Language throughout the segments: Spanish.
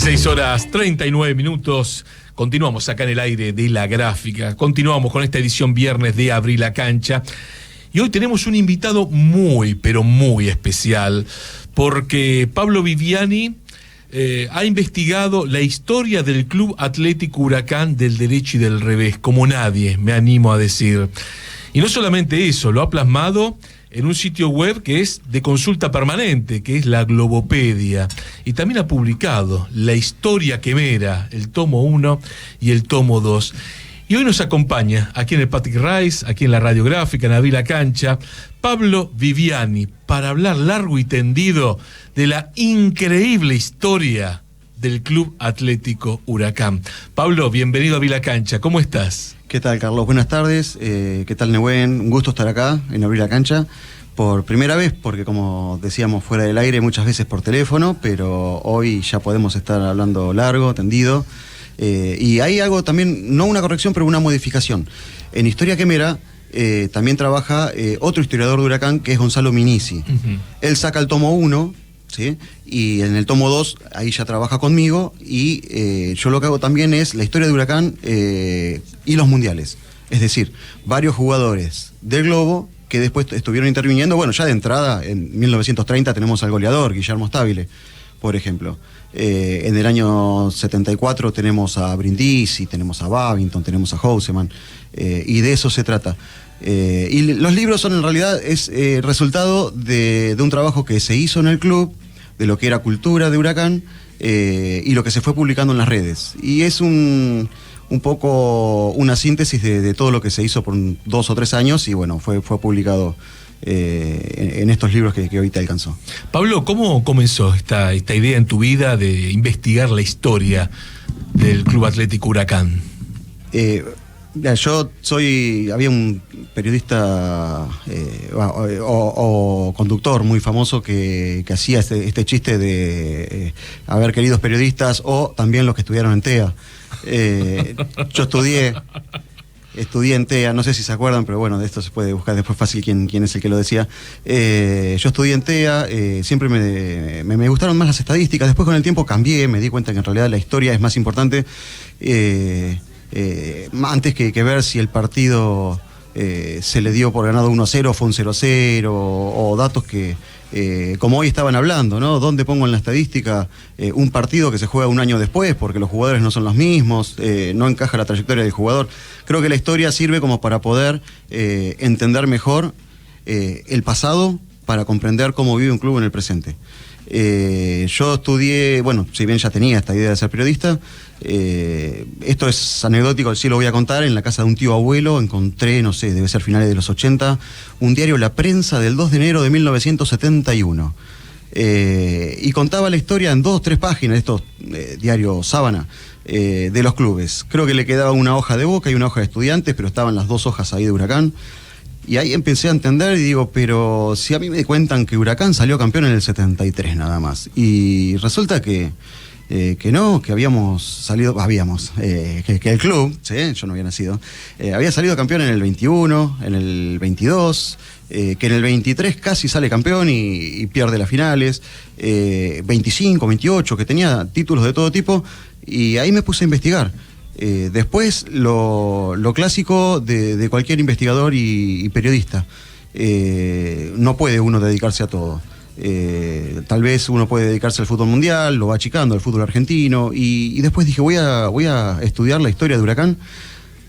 16 horas 39 minutos. Continuamos acá en el aire de La Gráfica. Continuamos con esta edición viernes de Abrí la Cancha. Y hoy tenemos un invitado muy, pero muy especial, porque Pablo Viviani ha investigado la historia del Club Atlético Huracán del derecho y del revés, como nadie, me animo a decir. Y no solamente eso, lo ha plasmado en un sitio web que es de consulta permanente, que es la Globopedia. Y también ha publicado La Historia Quemera, el tomo 1 y el tomo 2. Y hoy nos acompaña, aquí en el Patrick Rice, aquí en la Radiográfica, en Abrí la Cancha, Pablo Viviani, para hablar largo y tendido de la increíble historia del Club Atlético Huracán. Pablo, bienvenido a Abrí la Cancha, ¿cómo estás? ¿Qué tal, Carlos? Buenas tardes. ¿Qué tal, Nehuen? Un gusto estar acá en Abrí la Cancha por primera vez, porque como decíamos fuera del aire, muchas veces por teléfono, pero hoy ya podemos estar hablando largo, tendido. Y hay algo también, no una corrección, pero una modificación. En Historia Quemera también trabaja otro historiador de Huracán, que es Gonzalo Minisi. Él saca el tomo 1, ¿sí? Y en el tomo 2, ahí ya trabaja conmigo, y yo lo que hago también es la historia de Huracán y los mundiales. Es decir, varios jugadores del Globo que después estuvieron interviniendo. Bueno, ya de entrada, en 1930 tenemos al goleador, Guillermo Stabile, por ejemplo. En el año 74 tenemos a Brindisi, tenemos a Babington, tenemos a Houseman, y de eso se trata. Y los libros son en realidad resultado de un trabajo que se hizo en el club, de lo que era cultura de Huracán, y lo que se fue publicando en las redes. Y es un poco una síntesis de todo lo que se hizo por 2 o 3 años, y bueno, fue publicado en estos libros que hoy te alcanzó. Pablo, ¿cómo comenzó esta idea en tu vida de investigar la historia del Club Atlético Huracán? Había un periodista o conductor muy famoso que hacía este chiste de haber queridos periodistas o también los que estudiaron en TEA. Yo estudié en TEA, no sé si se acuerdan, pero bueno, de esto se puede buscar después fácil quién es el que lo decía. Yo estudié en TEA, siempre me gustaron más las estadísticas, después con el tiempo cambié, me di cuenta que en realidad la historia es más importante, antes que ver si el partido se le dio por ganado 1-0, fue un 0-0, o datos que, como hoy estaban hablando, ¿no? ¿Dónde pongo en la estadística un partido que se juega un año después porque los jugadores no son los mismos, no encaja la trayectoria del jugador? Creo que la historia sirve como para poder entender mejor el pasado, para comprender cómo vive un club en el presente. Yo estudié, bueno, si bien ya tenía esta idea de ser periodista, esto es anecdótico, sí lo voy a contar. En la casa de un tío abuelo encontré, no sé, debe ser finales de los 80, un diario La Prensa del 2 de enero de 1971. Y contaba la historia en 2 o 3 páginas, estos diarios sábana, de los clubes. Creo que le quedaba una hoja de Boca y una hoja de Estudiantes, pero estaban las 2 hojas ahí de Huracán. Y ahí empecé a entender y digo, pero si a mí me cuentan que Huracán salió campeón en el 73 nada más. Y resulta que no, que que el club, ¿sí? Yo no había nacido, había salido campeón en el 21, en el 22, que en el 23 casi sale campeón y pierde las finales, 25, 28, que tenía títulos de todo tipo, y ahí me puse a investigar. Después lo clásico de cualquier investigador y periodista, no puede uno dedicarse a todo. Tal vez uno puede dedicarse al fútbol mundial, lo va achicando, al fútbol argentino, y después dije voy a estudiar la historia de Huracán,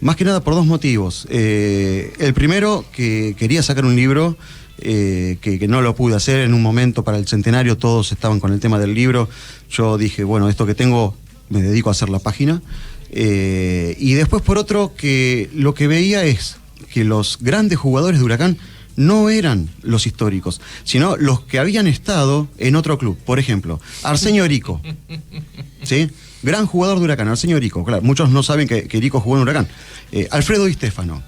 más que nada por 2 motivos. El primero, que quería sacar un libro, que no lo pude hacer en un momento para el centenario, todos estaban con el tema del libro. Yo dije, bueno, esto que tengo, me dedico a hacer la página. Y después, por otro, que lo que veía es que los grandes jugadores de Huracán no eran los históricos, sino los que habían estado en otro club. Por ejemplo, Arsenio Erico, ¿sí? Gran jugador de Huracán, Arsenio Erico. Claro, muchos no saben que Erico jugó en Huracán. Alfredo Di Stéfano,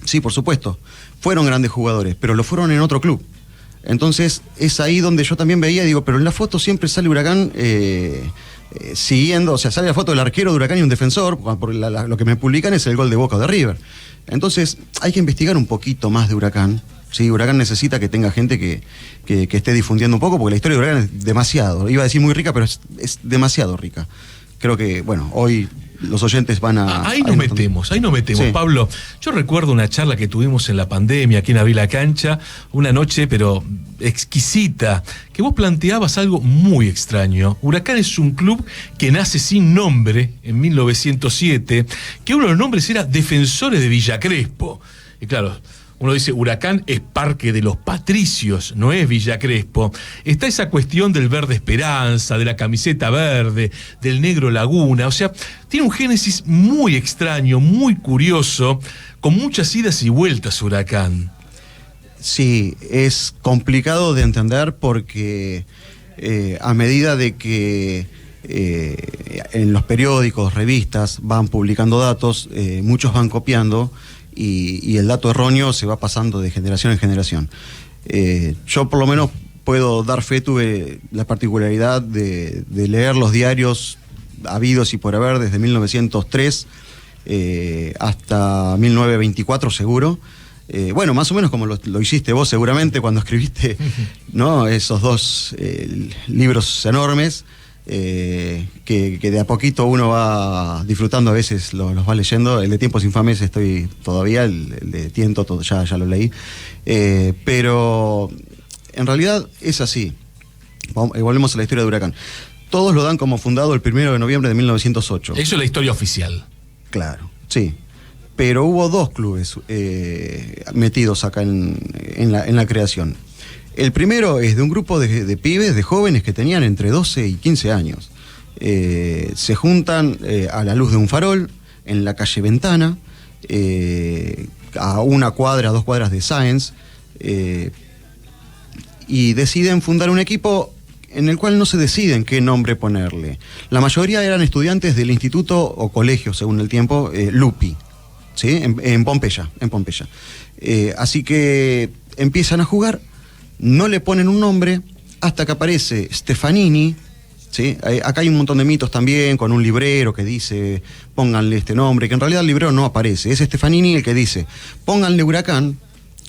sí, por supuesto, fueron grandes jugadores, pero lo fueron en otro club. Entonces es ahí donde yo también veía, digo, pero en la foto siempre sale Huracán siguiendo, o sea, sale la foto del arquero de Huracán y un defensor, porque lo que me publican es el gol de Boca o de River. Entonces hay que investigar un poquito más de Huracán ¿sí? Huracán necesita que tenga gente que esté difundiendo un poco, porque la historia de Huracán es demasiado, iba a decir muy rica, pero es demasiado rica. Creo que, bueno, hoy los oyentes van a... Ahí nos metemos, sí. Pablo. Yo recuerdo una charla que tuvimos en la pandemia, aquí en Abril la Cancha, una noche, pero exquisita, que vos planteabas algo muy extraño. Huracán es un club que nace sin nombre en 1907, que uno de los nombres era Defensores de Villa Crespo. Y claro, uno dice, Huracán es Parque de los Patricios, no es Villa Crespo. Está esa cuestión del verde esperanza, de la camiseta verde, del negro laguna. O sea, tiene un génesis muy extraño, muy curioso, con muchas idas y vueltas Huracán. Sí, es complicado de entender porque a medida de que en los periódicos, revistas, van publicando datos, muchos van copiando, y el dato erróneo se va pasando de generación en generación. Yo por lo menos puedo dar fe, tuve la particularidad de leer los diarios habidos y por haber desde 1903 hasta 1924 seguro. Bueno, más o menos como lo hiciste vos seguramente cuando escribiste, ¿no? Esos dos libros enormes. Que de a poquito uno va disfrutando, a veces los va leyendo. El de Tiempos Infames estoy todavía, el de Tiento ya lo leí, pero en realidad es así. Volvemos a la historia de Huracán. Todos lo dan como fundado el 1 de noviembre de 1908. Eso es la historia oficial. Claro, sí. Pero hubo dos clubes metidos acá en la creación. El primero es de un grupo de pibes, de jóvenes que tenían entre 12 y 15 años. Se juntan a la luz de un farol en la calle Ventana, a 2 cuadras de Sáenz, y deciden fundar un equipo en el cual no se deciden qué nombre ponerle. La mayoría eran estudiantes del instituto o colegio, según el tiempo, Lupi, ¿sí? en Pompeya. Así que empiezan a jugar. No le ponen un nombre hasta que aparece Stefanini, ¿sí? Acá hay un montón de mitos también, con un librero que dice, pónganle este nombre, que en realidad el librero no aparece. Es Stefanini el que dice, pónganle Huracán,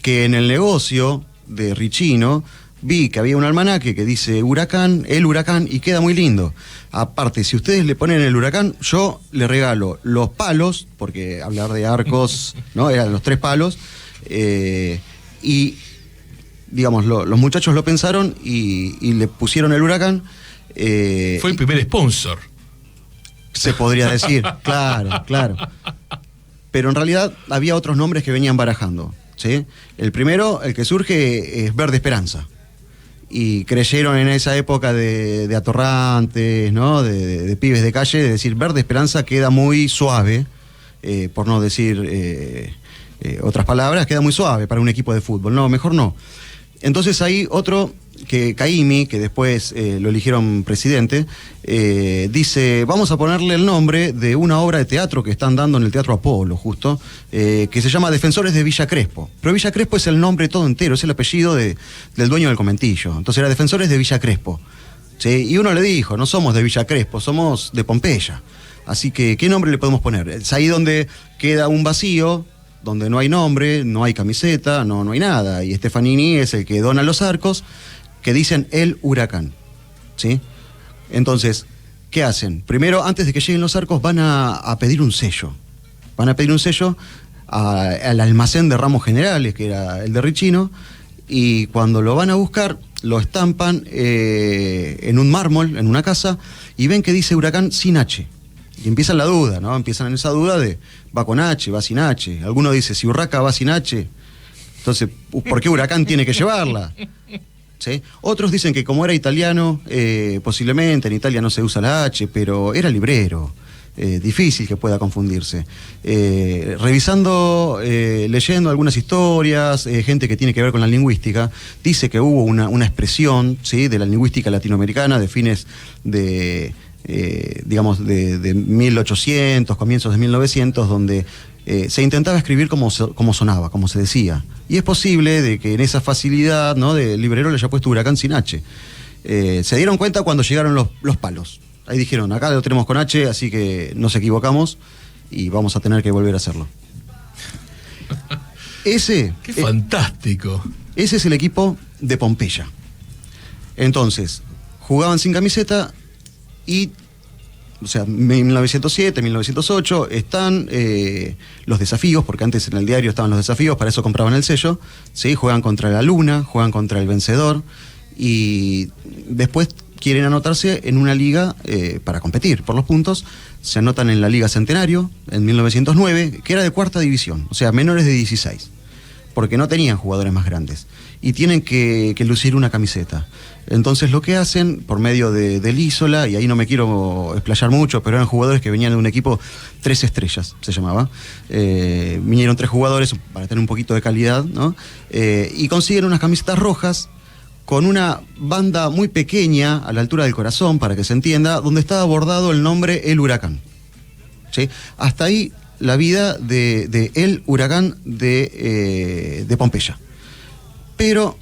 que en el negocio de Richino vi que había un almanaque que dice Huracán, el Huracán, y queda muy lindo. Aparte, si ustedes le ponen el Huracán, yo le regalo los palos, porque hablar de arcos, ¿no? Eran los 3 palos, y... digamos, los muchachos lo pensaron y le pusieron el Huracán. Fue el primer sponsor. Se podría decir, claro. Pero en realidad había otros nombres que venían barajando, ¿sí? El primero, el que surge, es Verde Esperanza. Y creyeron en esa época de atorrantes, ¿no? De pibes de calle, de decir, Verde Esperanza queda muy suave, por no decir otras palabras, queda muy suave para un equipo de fútbol. No, mejor no. Entonces hay otro, que Caimi, que después lo eligieron presidente, dice, vamos a ponerle el nombre de una obra de teatro que están dando en el Teatro Apolo, justo, que se llama Defensores de Villa Crespo. Pero Villa Crespo es el nombre todo entero, es el apellido del dueño del conventillo. Entonces era Defensores de Villa Crespo, ¿sí? Y uno le dijo, no somos de Villa Crespo, somos de Pompeya. Así que, ¿qué nombre le podemos poner? Es ahí donde queda un vacío, donde no hay nombre, no hay camiseta, no hay nada. Y Stefanini es el que dona los arcos, que dicen el Huracán, ¿sí? Entonces, ¿qué hacen? Primero, antes de que lleguen los arcos, van a pedir un sello. Van a pedir un sello al almacén de ramos generales, que era el de Richino, y cuando lo van a buscar, lo estampan en un mármol, en una casa, y ven que dice Huracán sin H. Y empiezan la duda, ¿no? Empiezan en esa duda de, va con H, va sin H. Alguno dice, si Urraca va sin H, entonces, ¿por qué Huracán tiene que llevarla? ¿Sí? Otros dicen que como era italiano, posiblemente en Italia no se usa la H, pero era librero. Difícil que pueda confundirse. Revisando, leyendo algunas historias, gente que tiene que ver con la lingüística, dice que hubo una expresión, ¿sí?, de la lingüística latinoamericana de fines de... digamos, de 1800, comienzos de 1900, donde se intentaba escribir como sonaba, como se decía. Y es posible de que en esa facilidad, ¿no?, del librero le haya puesto Huracán sin H. Se dieron cuenta cuando llegaron los palos. Ahí dijeron, acá lo tenemos con H, así que nos equivocamos y vamos a tener que volver a hacerlo. Qué fantástico. Ese es el equipo de Pompeya. Entonces, jugaban sin camiseta y, o sea, 1907, 1908, están los desafíos, porque antes en el diario estaban los desafíos, para eso compraban el sello, ¿sí? Juegan contra la Luna, juegan contra el Vencedor, y después quieren anotarse en una liga para competir por los puntos. Se anotan en la Liga Centenario, en 1909, que era de cuarta división, o sea, menores de 16, porque no tenían jugadores más grandes, y tienen que lucir una camiseta. Entonces lo que hacen, por medio del Isola, y ahí no me quiero explayar mucho, pero eran jugadores que venían de un equipo 3 estrellas, se llamaba. Vinieron 3 jugadores para tener un poquito de calidad, ¿no? Y consiguen unas camisetas rojas con una banda muy pequeña a la altura del corazón, para que se entienda, donde estaba bordado el nombre El Huracán. ¿Sí? Hasta ahí la vida de El Huracán de Pompeya. Pero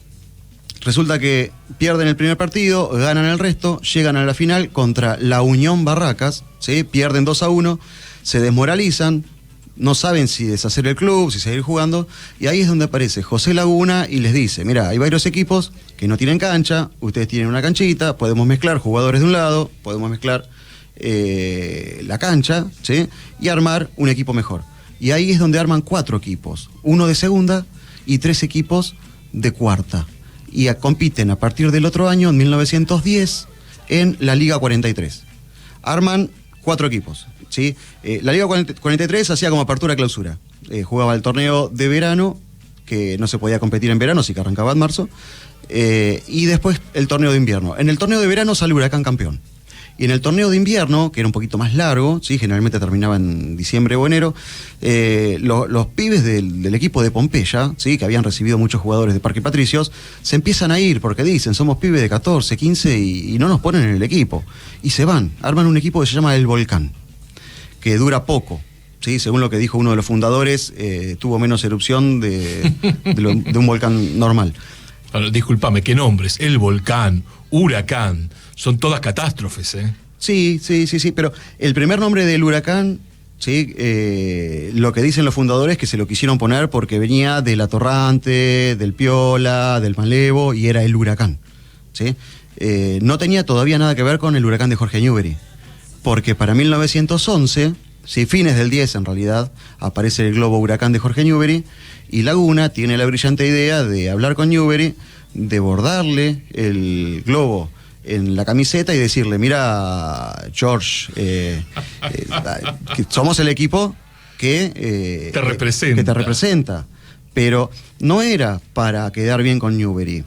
resulta que pierden el primer partido, ganan el resto, llegan a la final contra la Unión Barracas, ¿sí? Pierden 2-1, se desmoralizan, no saben si deshacer el club, si seguir jugando, y ahí es donde aparece José Laguna y les dice: mira, hay varios equipos que no tienen cancha, ustedes tienen una canchita, podemos mezclar jugadores de un lado, podemos mezclar la cancha, ¿sí? Y armar un equipo mejor. Y ahí es donde arman 4 equipos, 1 de segunda y 3 equipos de cuarta. Y compiten a partir del otro año, en 1910, en la Liga 43. Arman 4 equipos. ¿Sí? La Liga 43 hacía como apertura-clausura. Jugaba el torneo de verano, que no se podía competir en verano, así que arrancaba en marzo, y después el torneo de invierno. En el torneo de verano sale Huracán campeón. Y en el torneo de invierno, que era un poquito más largo, ¿sí? Generalmente terminaba en diciembre o enero, los pibes del equipo de Pompeya, ¿sí? Que habían recibido muchos jugadores de Parque Patricios, se empiezan a ir porque dicen: somos pibes de 14, 15 y no nos ponen en el equipo. Y se van, arman un equipo que se llama El Volcán, que dura poco, ¿sí? Según lo que dijo uno de los fundadores, tuvo menos erupción de un volcán normal. Bueno, discúlpame, ¿qué nombres? El Volcán, Huracán, son todas catástrofes, ¿eh? Sí, pero el primer nombre del Huracán, ¿sí? Lo que dicen los fundadores es que se lo quisieron poner porque venía del Atorrante, del Piola, del Malevo, y era el Huracán, ¿sí? No tenía todavía nada que ver con el huracán de Jorge Newbery, porque para 1911, ¿sí? Fines del 10 en realidad, aparece el globo Huracán de Jorge Newbery, y Laguna tiene la brillante idea de hablar con Newbery, de bordarle el globo en la camiseta y decirle: mira, George, que somos el equipo que te representa. Pero no era para quedar bien con Newbery.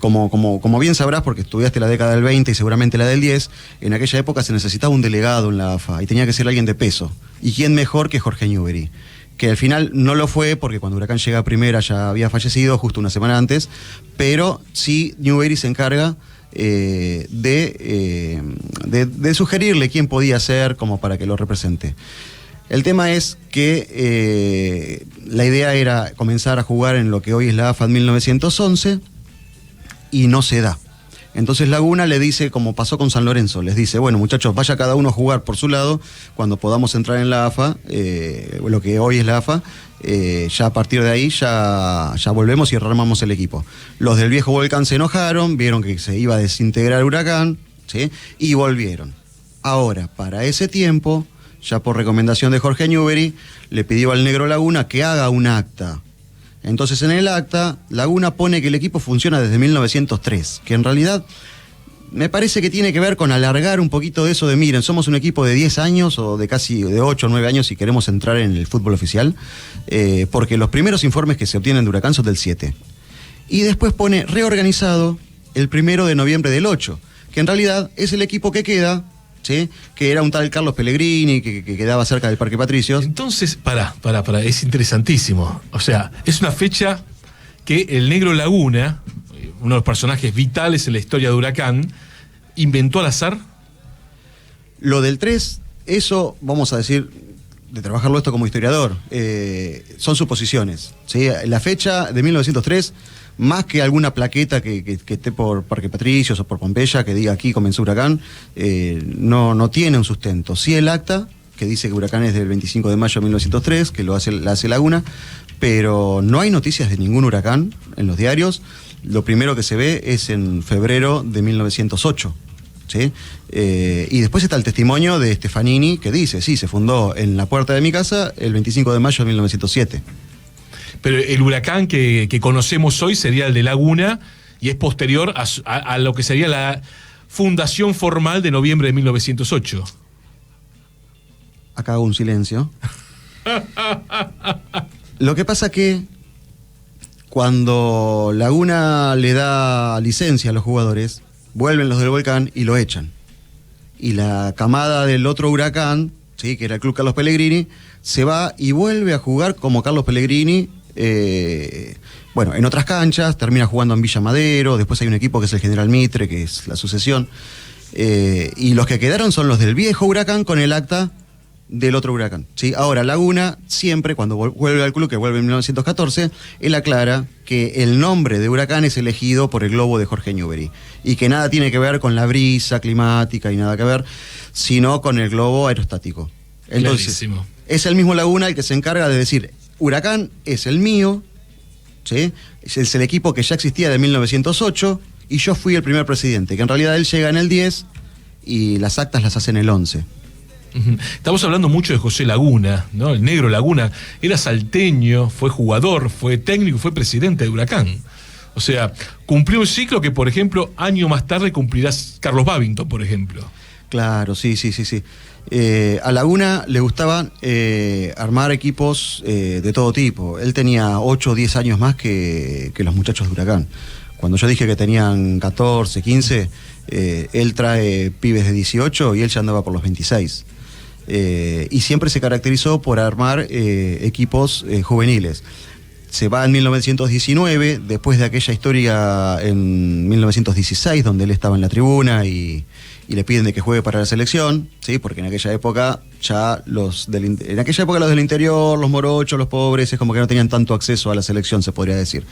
Como bien sabrás, porque estudiaste la década del 20 y seguramente la del 10, en aquella época se necesitaba un delegado en la AFA y tenía que ser alguien de peso. ¿Y quién mejor que Jorge Newbery? Que al final no lo fue, porque cuando Huracán llega a primera ya había fallecido justo una semana antes, pero sí Newbery se encarga de sugerirle quién podía ser como para que lo represente. El tema es que la idea era comenzar a jugar en lo que hoy es la AFA en 1911 y no se da. Entonces Laguna le dice, como pasó con San Lorenzo, les dice: bueno, muchachos, vaya cada uno a jugar por su lado, cuando podamos entrar en la AFA, lo que hoy es la AFA, ya a partir de ahí ya volvemos y rearmamos el equipo. Los del viejo Volcán se enojaron, vieron que se iba a desintegrar el Huracán, ¿sí? Y volvieron. Ahora, para ese tiempo, ya por recomendación de Jorge Newbery, le pidió al Negro Laguna que haga un acta. Entonces en el acta, Laguna pone que el equipo funciona desde 1903, que en realidad me parece que tiene que ver con alargar un poquito de eso de: miren, somos un equipo de 10 años o de casi de 8 o 9 años si queremos entrar en el fútbol oficial, porque los primeros informes que se obtienen de Huracán son del 7. Y después pone reorganizado el 1 de noviembre del 8, que en realidad es el equipo que queda, ¿sí? Que era un tal Carlos Pellegrini, que quedaba cerca del Parque Patricios. Entonces, pará, es interesantísimo. O sea, es una fecha que el Negro Laguna, uno de los personajes vitales en la historia de Huracán, inventó al azar. Lo del 3, eso, vamos a decir, de trabajarlo esto como historiador, son suposiciones, ¿sí? La fecha de 1903, más que alguna plaqueta que esté por Parque Patricios o por Pompeya que diga aquí comenzó Huracán, no tiene un sustento. Sí el acta, que dice que Huracán es del 25 de mayo de 1903, que la hace Laguna, pero no hay noticias de ningún huracán en los diarios. Lo primero que se ve es en febrero de 1908. ¿Sí? Y después está el testimonio de Stefanini que dice, sí, se fundó en la puerta de mi casa el 25 de mayo de 1907. Pero el huracán que conocemos hoy sería el de Laguna y es posterior a lo que sería la fundación formal de noviembre de 1908. Acá hago un silencio. Lo que pasa que cuando Laguna le da licencia a los jugadores, vuelven los del Volcán y lo echan. Y la camada del otro huracán, ¿sí?, que era el Club Carlos Pellegrini, se va y vuelve a jugar como Carlos Pellegrini, bueno, en otras canchas, termina jugando en Villa Madero, después hay un equipo que es el General Mitre, que es la sucesión, y los que quedaron son los del viejo huracán con el acta del otro huracán, ¿sí? Ahora, Laguna siempre, cuando vuelve al club, que vuelve en 1914, él aclara que el nombre de huracán es elegido por el globo de Jorge Newbery y que nada tiene que ver con la brisa climática y nada que ver, sino con el globo aerostático. Entonces, clarísimo. Es el mismo Laguna el que se encarga de decir, huracán es el mío, ¿sí? Es el equipo que ya existía de 1908 y yo fui el primer presidente, que en realidad él llega en el 10 y las actas las hace en el 11. Estamos hablando mucho de José Laguna, ¿no? El negro Laguna. Era salteño, fue jugador, fue técnico, fue presidente de Huracán. O sea, cumplió un ciclo que, por ejemplo, año más tarde cumplirá Carlos Babington, por ejemplo. Claro, sí. A Laguna le gustaba armar equipos de todo tipo. Él tenía 8 o 10 años más que los muchachos de Huracán. Cuando yo dije que tenían 14, 15, él trae pibes de 18 y él ya andaba por los 26. Y siempre se caracterizó por armar equipos juveniles. Se va en 1919, después de aquella historia en 1916, donde él estaba en la tribuna y le piden de que juegue para la selección, ¿sí? Porque en aquella época ya los del interior, los morochos, los pobres, es como que no tenían tanto acceso a la selección, se podría decir.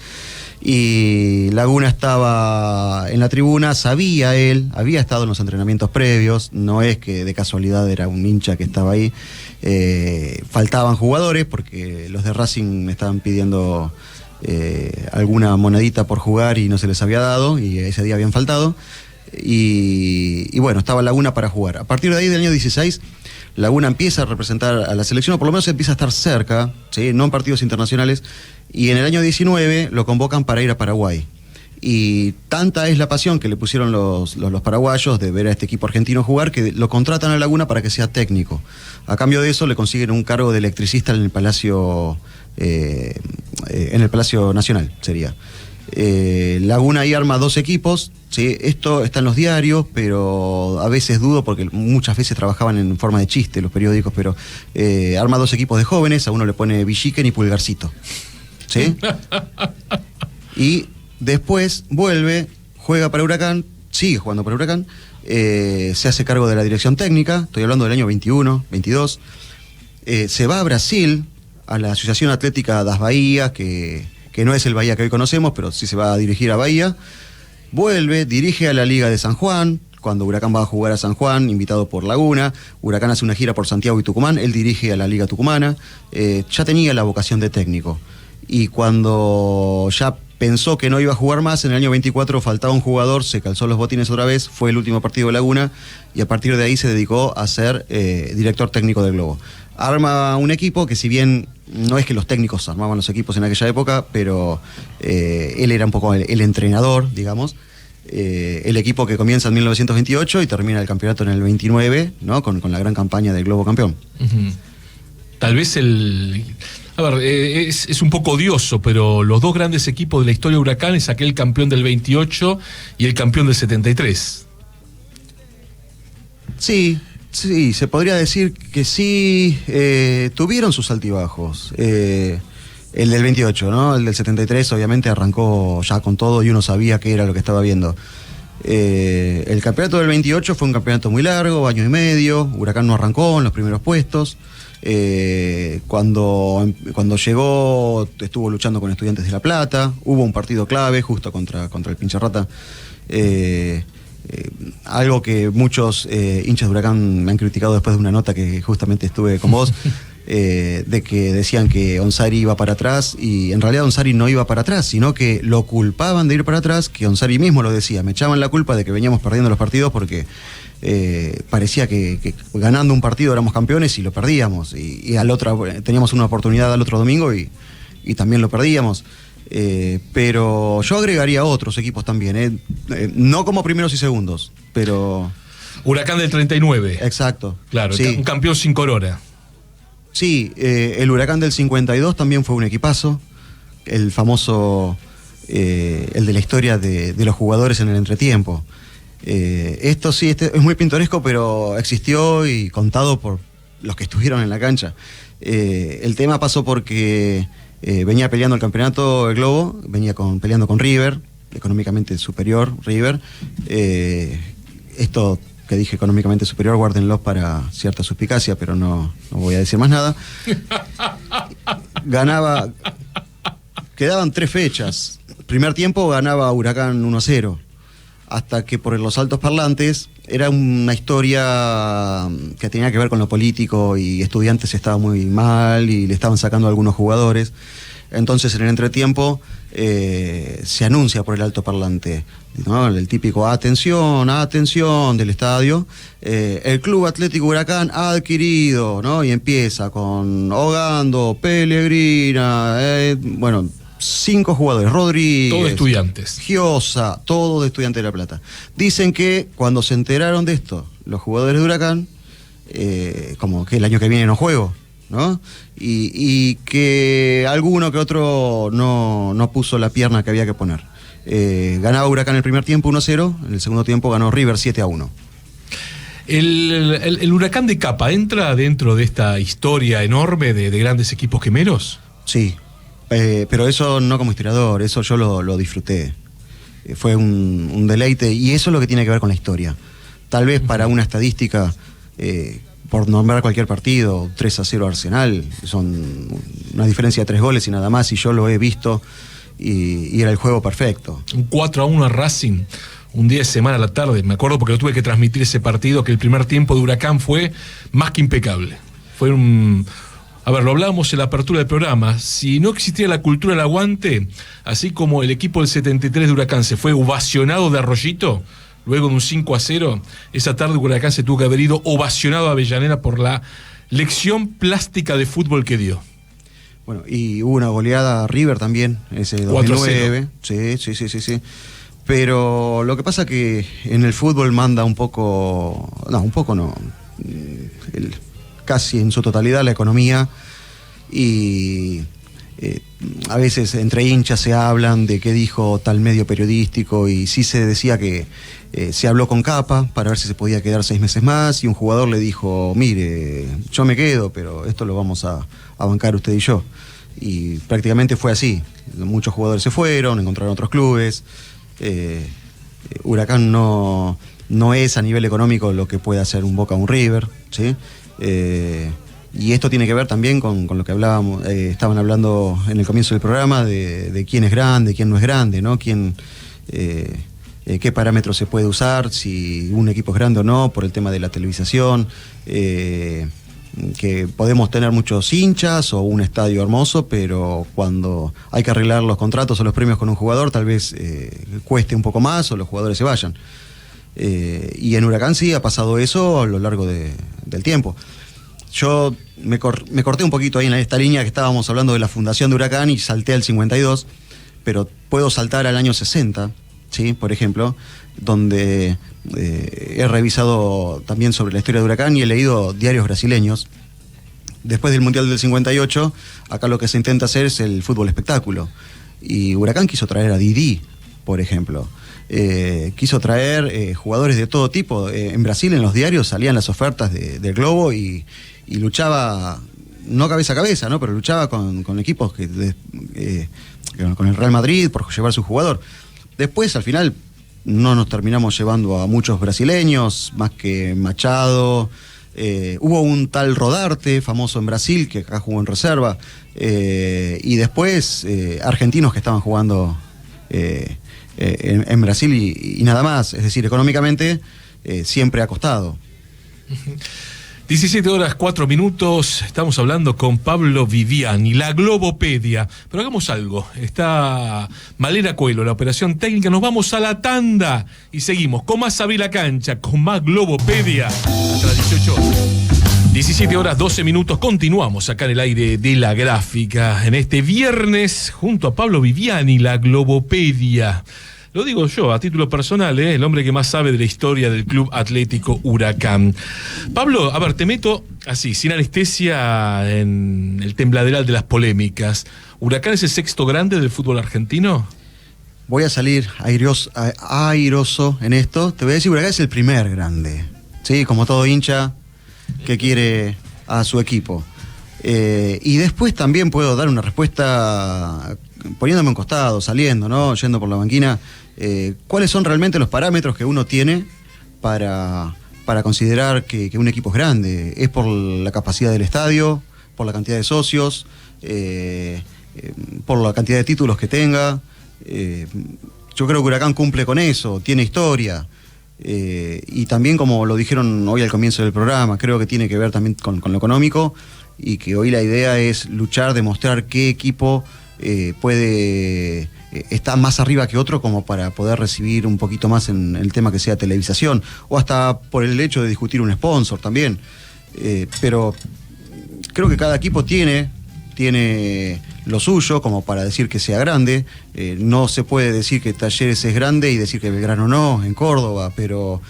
Y Laguna estaba en la tribuna, sabía él, había estado en los entrenamientos previos, no es que de casualidad era un hincha que estaba ahí. Faltaban jugadores porque los de Racing me estaban pidiendo alguna monedita por jugar y no se les había dado, y ese día habían faltado. Y bueno, estaba Laguna para jugar. A partir de ahí, del año 16, Laguna empieza a representar a la selección, o por lo menos empieza a estar cerca, ¿sí? No en partidos internacionales, y en el año 19 lo convocan para ir a Paraguay. Y tanta es la pasión que le pusieron los paraguayos de ver a este equipo argentino jugar, que lo contratan a Laguna para que sea técnico. A cambio de eso le consiguen un cargo de electricista en el Palacio Nacional, sería. Laguna ahí arma 2 equipos, ¿sí? Esto está en los diarios, pero a veces dudo porque muchas veces trabajaban en forma de chiste los periódicos, pero arma 2 equipos de jóvenes, a uno le pone Villiquen y Pulgarcito, ¿sí? Y después vuelve, juega para Huracán, sigue jugando para Huracán, se hace cargo de la dirección técnica, estoy hablando del año 21, 22, se va a Brasil, a la Asociación Atlética das Bahías, que no es el Bahía que hoy conocemos, pero sí se va a dirigir a Bahía. Vuelve, dirige a la Liga de San Juan, cuando Huracán va a jugar a San Juan, invitado por Laguna. Huracán hace una gira por Santiago y Tucumán, él dirige a la Liga Tucumana. Ya tenía la vocación de técnico. Y cuando ya pensó que no iba a jugar más, en el año 24 faltaba un jugador, se calzó los botines otra vez, fue el último partido de Laguna, y a partir de ahí se dedicó a ser director técnico del Globo. Arma un equipo que, si bien no es que los técnicos armaban los equipos en aquella época, pero él era un poco el entrenador, digamos. El equipo que comienza en 1928 y termina el campeonato en el 29, ¿no? Con la gran campaña del Globo Campeón. Tal vez es un poco odioso, pero los 2 grandes equipos de la historia de Huracán es aquel campeón del 28 y el campeón del 73. Sí, se podría decir que sí, tuvieron sus altibajos. El del 28, ¿no? El del 73 obviamente arrancó ya con todo y uno sabía qué era lo que estaba viendo. El campeonato del 28 fue un campeonato muy largo, año y medio. Huracán no arrancó en los primeros puestos. Cuando llegó, estuvo luchando con Estudiantes de La Plata. Hubo un partido clave justo contra el Pincharrata. Algo que muchos hinchas de Huracán me han criticado después de una nota que justamente estuve con vos. de que decían que Onsari iba para atrás, y en realidad Onsari no iba para atrás, sino que lo culpaban de ir para atrás, que Onsari mismo lo decía, me echaban la culpa de que veníamos perdiendo los partidos porque parecía que ganando un partido éramos campeones y lo perdíamos, y teníamos una oportunidad al otro domingo y también lo perdíamos. Pero yo agregaría otros equipos también, no como primeros y segundos, pero... Huracán del 39. Exacto. Claro, sí. Un campeón sin corona. Sí, el Huracán del 52 también fue un equipazo, el famoso, el de la historia de los jugadores en el entretiempo. Esto sí, es muy pintoresco, pero existió y contado por los que estuvieron en la cancha. El tema pasó porque venía peleando el campeonato el Globo, venía peleando con River, económicamente superior River. Esto que dije económicamente superior, guárdenlo para cierta suspicacia, pero no voy a decir más nada. Quedaban 3 fechas. Primer tiempo ganaba Huracán 1-0, hasta que por los altos parlantes era una historia que tenía que ver con lo político, y Estudiantes estaba muy mal y le estaban sacando a algunos jugadores. Entonces en el entretiempo se anuncia por el altoparlante, ¿no? El típico atención del estadio, el Club Atlético Huracán ha adquirido, ¿no? Y empieza con Ogando, Pellegrina, 5 jugadores, Rodríguez, Todos estudiantes, Giosa, todo de Estudiantes de La Plata. Dicen que cuando se enteraron de esto los jugadores de Huracán, como que el año que viene no juego, ¿no? Y que alguno que otro no puso la pierna que había que poner. Ganaba Huracán el primer tiempo 1-0, en el segundo tiempo ganó River 7-1. ¿El Huracán de Capa entra dentro de esta historia enorme de grandes equipos quemeros? Sí, pero eso no como historiador, eso yo lo disfruté. Fue un deleite, y eso es lo que tiene que ver con la historia. Tal vez para una estadística... por nombrar cualquier partido, 3-0 Arsenal, son una diferencia de 3 goles y nada más, y yo lo he visto, y era el juego perfecto. Un 4-1 a Racing, un día de semana a la tarde, me acuerdo porque lo tuve que transmitir ese partido, que el primer tiempo de Huracán fue más que impecable. Fue a ver, lo hablábamos en la apertura del programa, si no existiera la cultura del aguante, así como el equipo del 73 de Huracán se fue ovacionado de Arroyito, luego de un 5-0, esa tarde Huracán se tuvo que haber ido ovacionado a Avellaneda por la lección plástica de fútbol que dio. Bueno, y hubo una goleada a River también, ese 2009. Sí. Pero lo que pasa que en el fútbol manda casi en su totalidad la economía, y a veces entre hinchas se hablan de qué dijo tal medio periodístico, y sí se decía que se habló con Capa para ver si se podía quedar 6 meses más, y un jugador le dijo, mire, yo me quedo, pero esto lo vamos a bancar usted y yo. Y prácticamente fue así. Muchos jugadores se fueron, encontraron otros clubes. Huracán no es a nivel económico lo que puede hacer un Boca o un River, ¿sí? Y esto tiene que ver también con lo que hablábamos, estaban hablando en el comienzo del programa de quién es grande, quién no es grande, ¿no? Qué parámetros se puede usar, si un equipo es grande o no, por el tema de la televisación, que podemos tener muchos hinchas o un estadio hermoso, pero cuando hay que arreglar los contratos o los premios con un jugador, tal vez cueste un poco más o los jugadores se vayan. Y en Huracán sí ha pasado eso a lo largo del tiempo. Yo me corté un poquito ahí en esta línea que estábamos hablando de la fundación de Huracán y salté al 52, pero puedo saltar al año 60, ¿sí? Por ejemplo, donde he revisado también sobre la historia de Huracán y he leído diarios brasileños. Después del Mundial del 58, acá lo que se intenta hacer es el fútbol espectáculo. Y Huracán quiso traer a Didi, por ejemplo. Quiso traer jugadores de todo tipo. En Brasil, en los diarios, salían las ofertas del Globo y luchaba, no cabeza a cabeza, ¿no? Pero luchaba con equipos con el Real Madrid por llevar su jugador. Después, al final, no nos terminamos llevando a muchos brasileños, más que Machado. Hubo un tal Rodarte, famoso en Brasil, que acá jugó en reserva. Y después, argentinos que estaban jugando en Brasil y nada más. Es decir, económicamente siempre ha costado. 17 horas 4 minutos, estamos hablando con Pablo Viviani, la Globopedia. Pero hagamos algo, está Malena Coelho, la operación técnica, nos vamos a la tanda y seguimos con más Abrí la Cancha, con más Globopedia, hasta las 18 horas. 17 horas 12 minutos, continuamos acá en el aire de la gráfica, en este viernes, junto a Pablo Viviani, la Globopedia. Lo digo yo, a título personal, el hombre que más sabe de la historia del Club Atlético Huracán. Pablo, a ver, te meto así, sin anestesia, en el tembladeral de las polémicas. ¿Huracán es el sexto grande del fútbol argentino? Voy a salir airoso en esto. Te voy a decir, Huracán es el primer grande. Sí, como todo hincha que quiere a su equipo. Y después también puedo dar una respuesta poniéndome a un costado, saliendo, ¿no? Yendo por la banquina. ¿Cuáles son realmente los parámetros que uno tiene para considerar que un equipo es grande? ¿Es por la capacidad del estadio, por la cantidad de socios, por la cantidad de títulos que tenga? Yo creo que Huracán cumple con eso, tiene historia. Y también, como lo dijeron hoy al comienzo del programa, creo que tiene que ver también con lo económico, y que hoy la idea es luchar, demostrar qué equipo está más arriba que otro, como para poder recibir un poquito más en el tema que sea televisación, o hasta por el hecho de discutir un sponsor también. Pero creo que cada equipo tiene lo suyo como para decir que sea grande. No se puede decir que Talleres es grande y decir que Belgrano no, en Córdoba, pero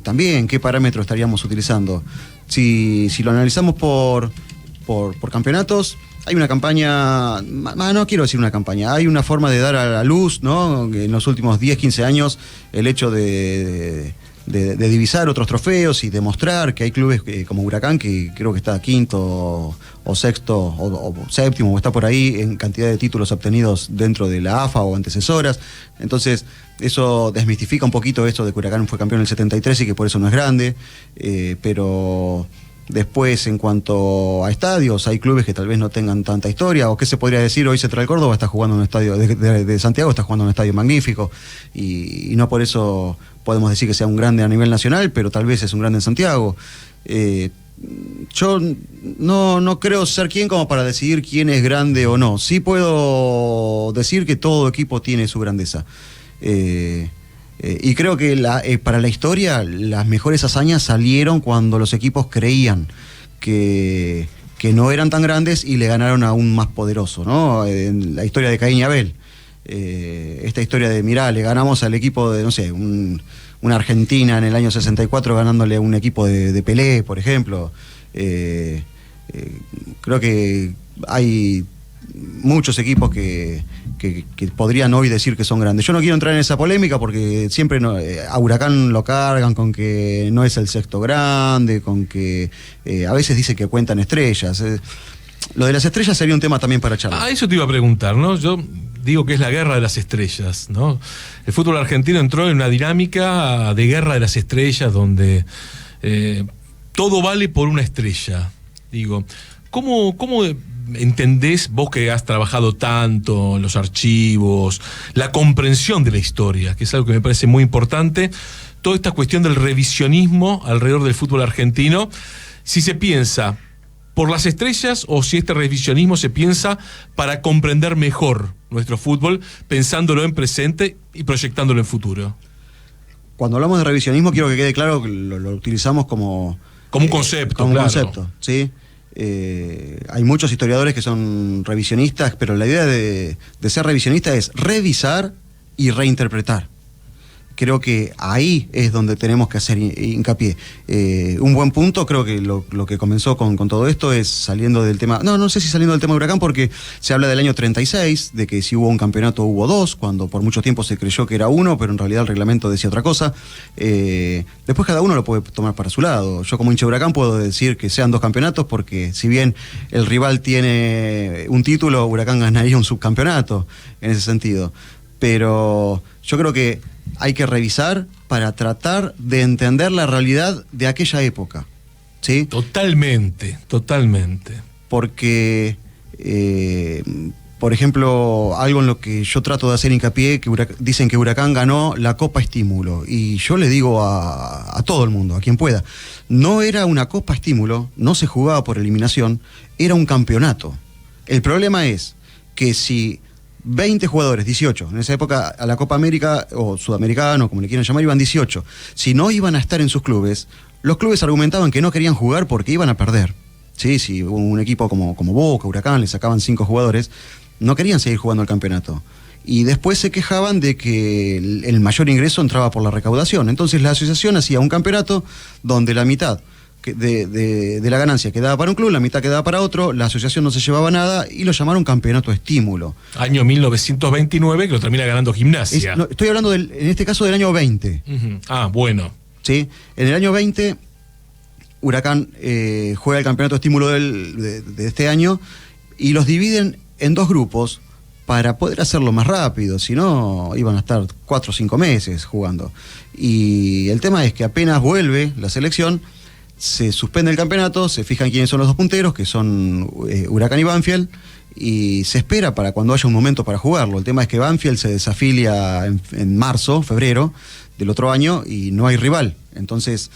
también qué parámetro estaríamos utilizando. Si lo analizamos por campeonatos, hay una campaña, no quiero decir una campaña, hay una forma de dar a la luz, ¿no? En los últimos 10, 15 años, el hecho de divisar otros trofeos y demostrar que hay clubes como Huracán, que creo que está quinto o sexto o séptimo, o está por ahí en cantidad de títulos obtenidos dentro de la AFA o antecesoras. Entonces, eso desmistifica un poquito esto de que Huracán fue campeón en el 73 y que por eso no es grande, pero después, en cuanto a estadios, hay clubes que tal vez no tengan tanta historia, o qué se podría decir, hoy Central Córdoba está jugando en un estadio de Santiago, está jugando en un estadio magnífico, y no por eso podemos decir que sea un grande a nivel nacional, pero tal vez es un grande en Santiago. Yo no creo ser quien como para decidir quién es grande o no. Sí puedo decir que todo equipo tiene su grandeza. Y creo que para la historia las mejores hazañas salieron cuando los equipos creían que no eran tan grandes y le ganaron a un más poderoso, ¿no? En la historia de Caín y Abel, esta historia de, mirá, le ganamos al equipo de, no sé, una Argentina en el año 64 ganándole a un equipo de Pelé, por ejemplo. Creo que hay muchos equipos que podrían hoy decir que son grandes. Yo no quiero entrar en esa polémica porque siempre a Huracán lo cargan con que no es el sexto grande, con que a veces dice que cuentan estrellas. Lo de las estrellas sería un tema también para charlar. Eso te iba a preguntar, ¿no? Yo digo que es la guerra de las estrellas, ¿no? El fútbol argentino entró en una dinámica de guerra de las estrellas donde todo vale por una estrella. Digo, ¿cómo entendés, vos que has trabajado tanto en los archivos, la comprensión de la historia, que es algo que me parece muy importante, toda esta cuestión del revisionismo alrededor del fútbol argentino, si se piensa por las estrellas o si este revisionismo se piensa para comprender mejor nuestro fútbol, pensándolo en presente y proyectándolo en futuro? Cuando hablamos de revisionismo, quiero que quede claro que lo utilizamos como un concepto, como claro. Un concepto, ¿sí? Hay muchos historiadores que son revisionistas, pero la idea de ser revisionista es revisar y reinterpretar. Creo que ahí es donde tenemos que hacer hincapié. Un buen punto, creo que lo que comenzó con todo esto es saliendo del tema, no sé si saliendo del tema de Huracán, porque se habla del año 36, de que si hubo un campeonato hubo dos, cuando por mucho tiempo se creyó que era uno, pero en realidad el reglamento decía otra cosa. Después cada uno lo puede tomar para su lado. Yo como hincha de Huracán puedo decir que sean dos campeonatos, porque si bien el rival tiene un título, Huracán ganaría un subcampeonato en ese sentido. Pero yo creo que hay que revisar para tratar de entender la realidad de aquella época, ¿sí? Totalmente. Porque Por ejemplo, algo en lo que yo trato de hacer hincapié, que dicen que Huracán ganó la Copa Estímulo, y yo le digo a todo el mundo, a quien pueda, no era una Copa Estímulo, no se jugaba por eliminación, era un campeonato. El problema es que si 20 jugadores, 18, en esa época a la Copa América, o Sudamericano, como le quieran llamar, iban 18, si no iban a estar en sus clubes, los clubes argumentaban que no querían jugar porque iban a perder. Sí, si un equipo como Boca, Huracán, le sacaban 5 jugadores, no querían seguir jugando el campeonato. Y después se quejaban de que el mayor ingreso entraba por la recaudación. Entonces la asociación hacía un campeonato donde la mitad de la ganancia quedaba para un club, la mitad quedaba para otro, la asociación no se llevaba nada y lo llamaron campeonato estímulo. Año 1929 que lo termina ganando Gimnasia. Estoy hablando, en este caso, del año 20. Ah, bueno. ¿Sí? En el año 20, Huracán juega el campeonato estímulo de este año y los dividen en 2 grupos para poder hacerlo más rápido, si no iban a estar 4 o 5 meses jugando. Y el tema es que apenas vuelve la selección, se suspende el campeonato, se fijan quiénes son los 2 punteros, que son Huracán y Banfield, y se espera para cuando haya un momento para jugarlo. El tema es que Banfield se desafilia en marzo, febrero del otro año y no hay rival. Entonces,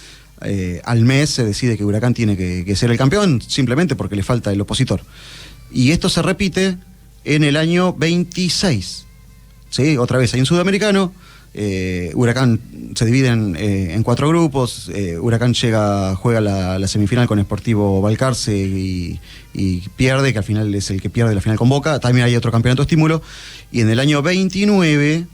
al mes se decide que Huracán tiene que ser el campeón, simplemente porque le falta el opositor. Y esto se repite en el año 26. ¿Sí? Otra vez hay un sudamericano. Huracán se divide en 4 grupos. Huracán juega la semifinal con Sportivo Balcarce y pierde, que al final es el que pierde la final con Boca. También hay otro campeonato estímulo. Y en el año 29,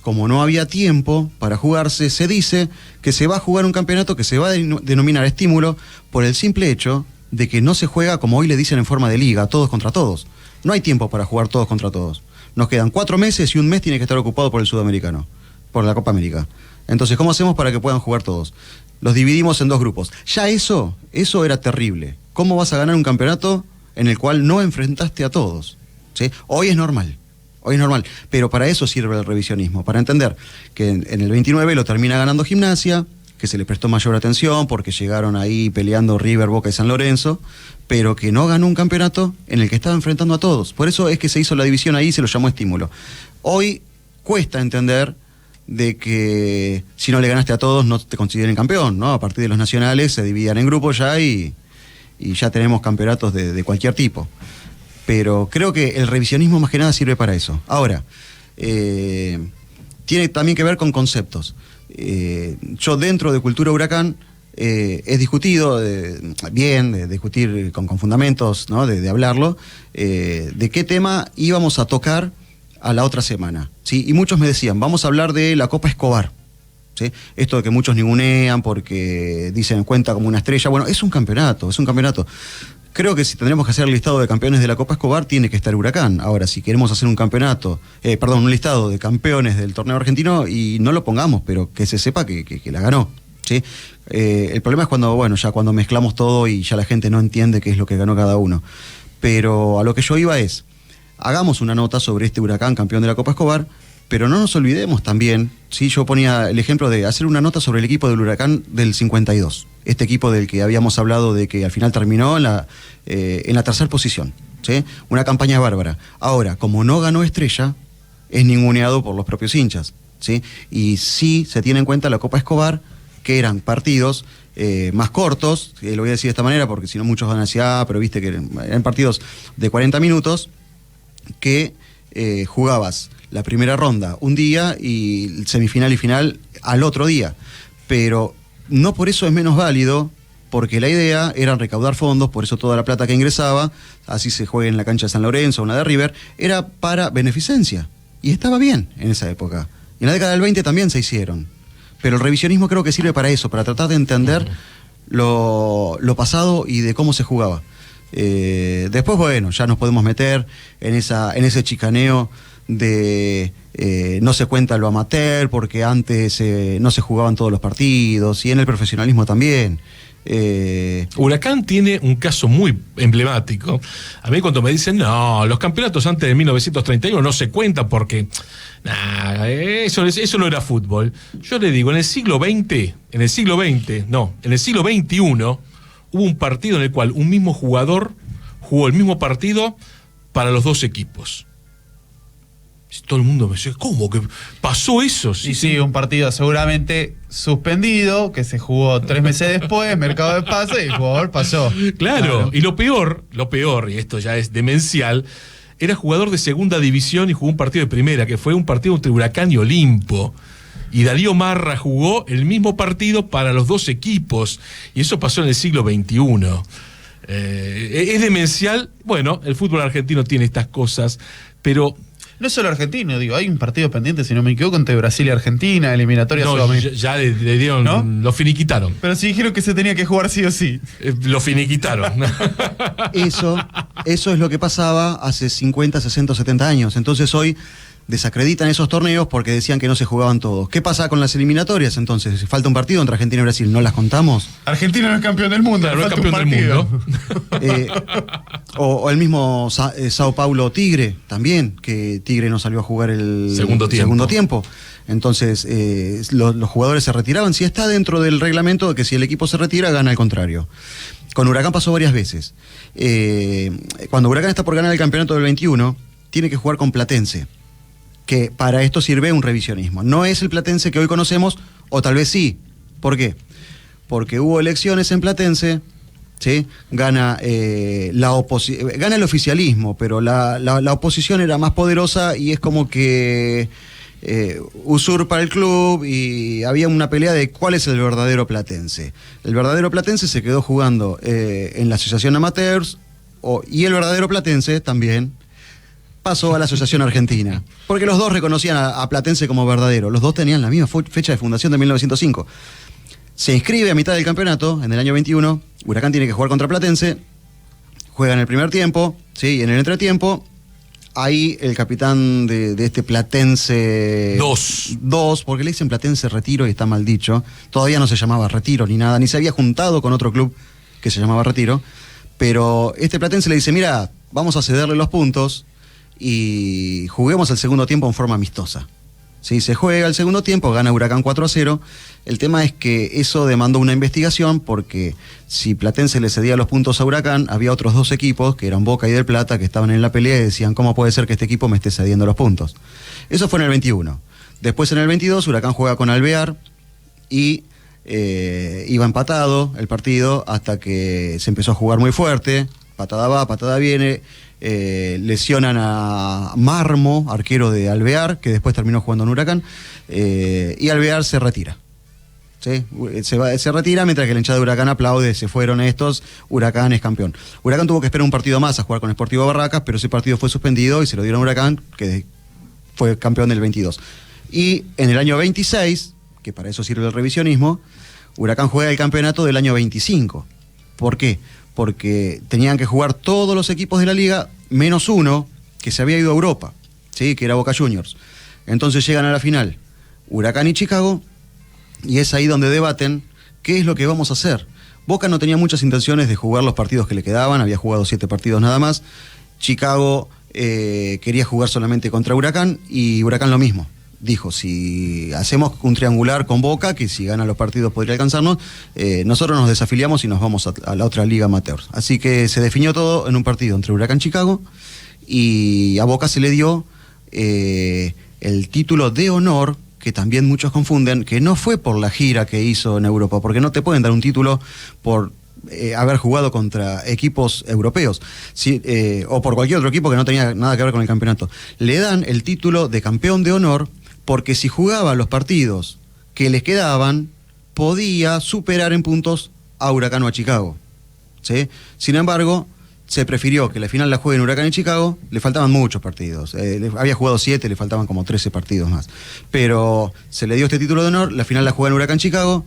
como no había tiempo para jugarse, se dice que se va a jugar un campeonato que se va a denominar estímulo por el simple hecho de que no se juega, como hoy le dicen, en forma de liga, todos contra todos. No hay tiempo para jugar todos contra todos. Nos quedan 4 meses y un mes tiene que estar ocupado por el sudamericano, por la Copa América. Entonces, ¿cómo hacemos para que puedan jugar todos? Los dividimos en 2 grupos. Ya eso era terrible. ¿Cómo vas a ganar un campeonato en el cual no enfrentaste a todos? ¿Sí? Hoy es normal, pero para eso sirve el revisionismo, para entender que en el 29 lo termina ganando Gimnasia, que se le prestó mayor atención porque llegaron ahí peleando River, Boca y San Lorenzo, pero que no ganó un campeonato en el que estaba enfrentando a todos. Por eso es que se hizo la división ahí y se lo llamó estímulo. Hoy cuesta entender de que si no le ganaste a todos no te consideren campeón, ¿no? A partir de los nacionales se dividían en grupos ya y ya tenemos campeonatos de cualquier tipo. Pero creo que el revisionismo más que nada sirve para eso. Ahora, tiene también que ver con conceptos. Yo dentro de Cultura Huracán he discutido de discutir con fundamentos, ¿no? de hablarlo, de qué tema íbamos a tocar a la otra semana, ¿sí? Y muchos me decían, vamos a hablar de la Copa Escobar, ¿sí? Esto de que muchos ningunean porque dicen cuenta como una estrella. Bueno, es un campeonato. Creo que si tendremos que hacer el listado de campeones de la Copa Escobar, tiene que estar Huracán. Ahora, si queremos hacer un listado de campeones del torneo argentino, y no lo pongamos, pero que se sepa que la ganó, ¿sí? El problema es cuando mezclamos todo y ya la gente no entiende qué es lo que ganó cada uno. Pero a lo que yo iba es, hagamos una nota sobre este Huracán campeón de la Copa Escobar, pero no nos olvidemos también, ¿sí? Yo ponía el ejemplo de hacer una nota sobre el equipo del Huracán del 52. Este equipo del que habíamos hablado de que al final terminó en la 3ª posición, ¿sí? Una campaña bárbara. Ahora, como no ganó estrella, es ninguneado por los propios hinchas, ¿sí? Y sí se tiene en cuenta la Copa Escobar, que eran partidos más cortos, lo voy a decir de esta manera porque si no muchos van a decir, pero viste que eran partidos de 40 minutos que jugabas la primera ronda un día y semifinal y final al otro día. Pero no por eso es menos válido, porque la idea era recaudar fondos, por eso toda la plata que ingresaba, así se juegue en la cancha de San Lorenzo o en la de River, era para beneficencia. Y estaba bien en esa época. Y en la década del 20 también se hicieron. Pero el revisionismo creo que sirve para eso, para tratar de entender lo pasado y de cómo se jugaba. Después, ya nos podemos meter en ese chicaneo de no se cuenta lo amateur porque antes no se jugaban todos los partidos, y en el profesionalismo también. Huracán tiene un caso muy emblemático. A mí cuando me dicen, no, los campeonatos antes de 1931 no se cuentan porque eso no era fútbol. Yo le digo, en el siglo XXI hubo un partido en el cual un mismo jugador jugó el mismo partido para los 2 equipos. Todo el mundo me decía, ¿cómo que pasó eso? Sí, un partido seguramente suspendido, que se jugó 3 meses después, mercado de pases, y el jugador pasó. Claro, y lo peor, y esto ya es demencial, era jugador de segunda división y jugó un partido de primera, que fue un partido entre Huracán y Olimpo. Y Darío Marra jugó el mismo partido para los dos equipos, y eso pasó en el siglo XXI. Es demencial. Bueno, el fútbol argentino tiene estas cosas, pero... No es solo argentino, digo, hay un partido pendiente, si no me equivoco, entre Brasil y Argentina, eliminatoria sudamericana. Ya le dieron, ¿no? Lo finiquitaron. Pero sí dijeron que se tenía que jugar sí o sí. Lo finiquitaron. Eso es lo que pasaba hace 50, 60, 70 años. Entonces hoy desacreditan esos torneos porque decían que no se jugaban todos. ¿Qué pasa con las eliminatorias entonces? ¿Falta un partido entre Argentina y Brasil? ¿No las contamos? Argentina no es campeón del mundo. Claro, no es campeón del mundo. O el mismo Sao Paulo Tigre también, que Tigre no salió a jugar el segundo tiempo. Entonces los jugadores se retiraban. Si está dentro del reglamento de que si el equipo se retira, gana al contrario. Con Huracán pasó varias veces. Cuando Huracán está por ganar el campeonato del 21, tiene que jugar con Platense, que para esto sirve un revisionismo. No es el Platense que hoy conocemos, o tal vez sí. ¿Por qué? Porque hubo elecciones en Platense, ¿sí? Gana el oficialismo, pero la oposición era más poderosa y es como que usurpa el club, y había una pelea de cuál es el verdadero Platense. El verdadero Platense se quedó jugando en la Asociación Amateurs, y el verdadero Platense también pasó a la Asociación Argentina, porque los dos reconocían a Platense como verdadero. Los dos tenían la misma fecha de fundación de 1905. Se inscribe a mitad del campeonato, en el año 21, Huracán tiene que jugar contra Platense, juega en el primer tiempo, ¿sí? Y en el entretiempo, ahí el capitán de este Platense... Dos, porque le dicen Platense Retiro y está mal dicho, todavía no se llamaba Retiro ni nada, ni se había juntado con otro club que se llamaba Retiro, pero este Platense le dice, mira, vamos a cederle los puntos y juguemos el segundo tiempo en forma amistosa. Sí, se juega el segundo tiempo, gana Huracán 4-0. El tema es que eso demandó una investigación, porque si Platense le cedía los puntos a Huracán, había otros dos equipos, que eran Boca y Del Plata, que estaban en la pelea y decían, ¿cómo puede ser que este equipo me esté cediendo los puntos? Eso fue en el 21. Después en el 22 Huracán juega con Alvear y iba empatado el partido hasta que se empezó a jugar muy fuerte, patada va, patada viene. Lesionan a Marmo, arquero de Alvear, que después terminó jugando en Huracán, y Alvear se retira. ¿Sí? Se retira mientras que la hinchada de Huracán aplaude, se fueron estos, Huracán es campeón. Huracán tuvo que esperar un partido más a jugar con Sportivo Barracas, pero ese partido fue suspendido y se lo dieron a Huracán, que fue campeón del 22. Y en el año 26, que para eso sirve el revisionismo, Huracán juega el campeonato del año 25. ¿Por qué? Porque tenían que jugar todos los equipos de la liga, menos uno que se había ido a Europa, ¿sí? Que era Boca Juniors. Entonces llegan a la final Huracán y Chicago, y es ahí donde debaten qué es lo que vamos a hacer. Boca no tenía muchas intenciones de jugar los partidos que le quedaban, había jugado 7 partidos nada más. Chicago quería jugar solamente contra Huracán, y Huracán lo mismo. Dijo, si hacemos un triangular con Boca, que si gana los partidos podría alcanzarnos, nosotros nos desafiliamos y nos vamos a la otra liga amateur. Así que se definió todo en un partido entre Huracán y Chicago, y a Boca se le dio el título de honor, que también muchos confunden, que no fue por la gira que hizo en Europa, porque no te pueden dar un título por haber jugado contra equipos europeos, sí, o por cualquier otro equipo que no tenía nada que ver con el campeonato. Le dan el título de campeón de honor porque si jugaba los partidos que les quedaban, podía superar en puntos a Huracán o a Chicago, ¿sí? Sin embargo, se prefirió que la final la jueguen Huracán y Chicago. Le faltaban muchos partidos, había jugado 7, le faltaban como 13 partidos más, pero se le dio este título de honor. La final la juegan Huracán Chicago.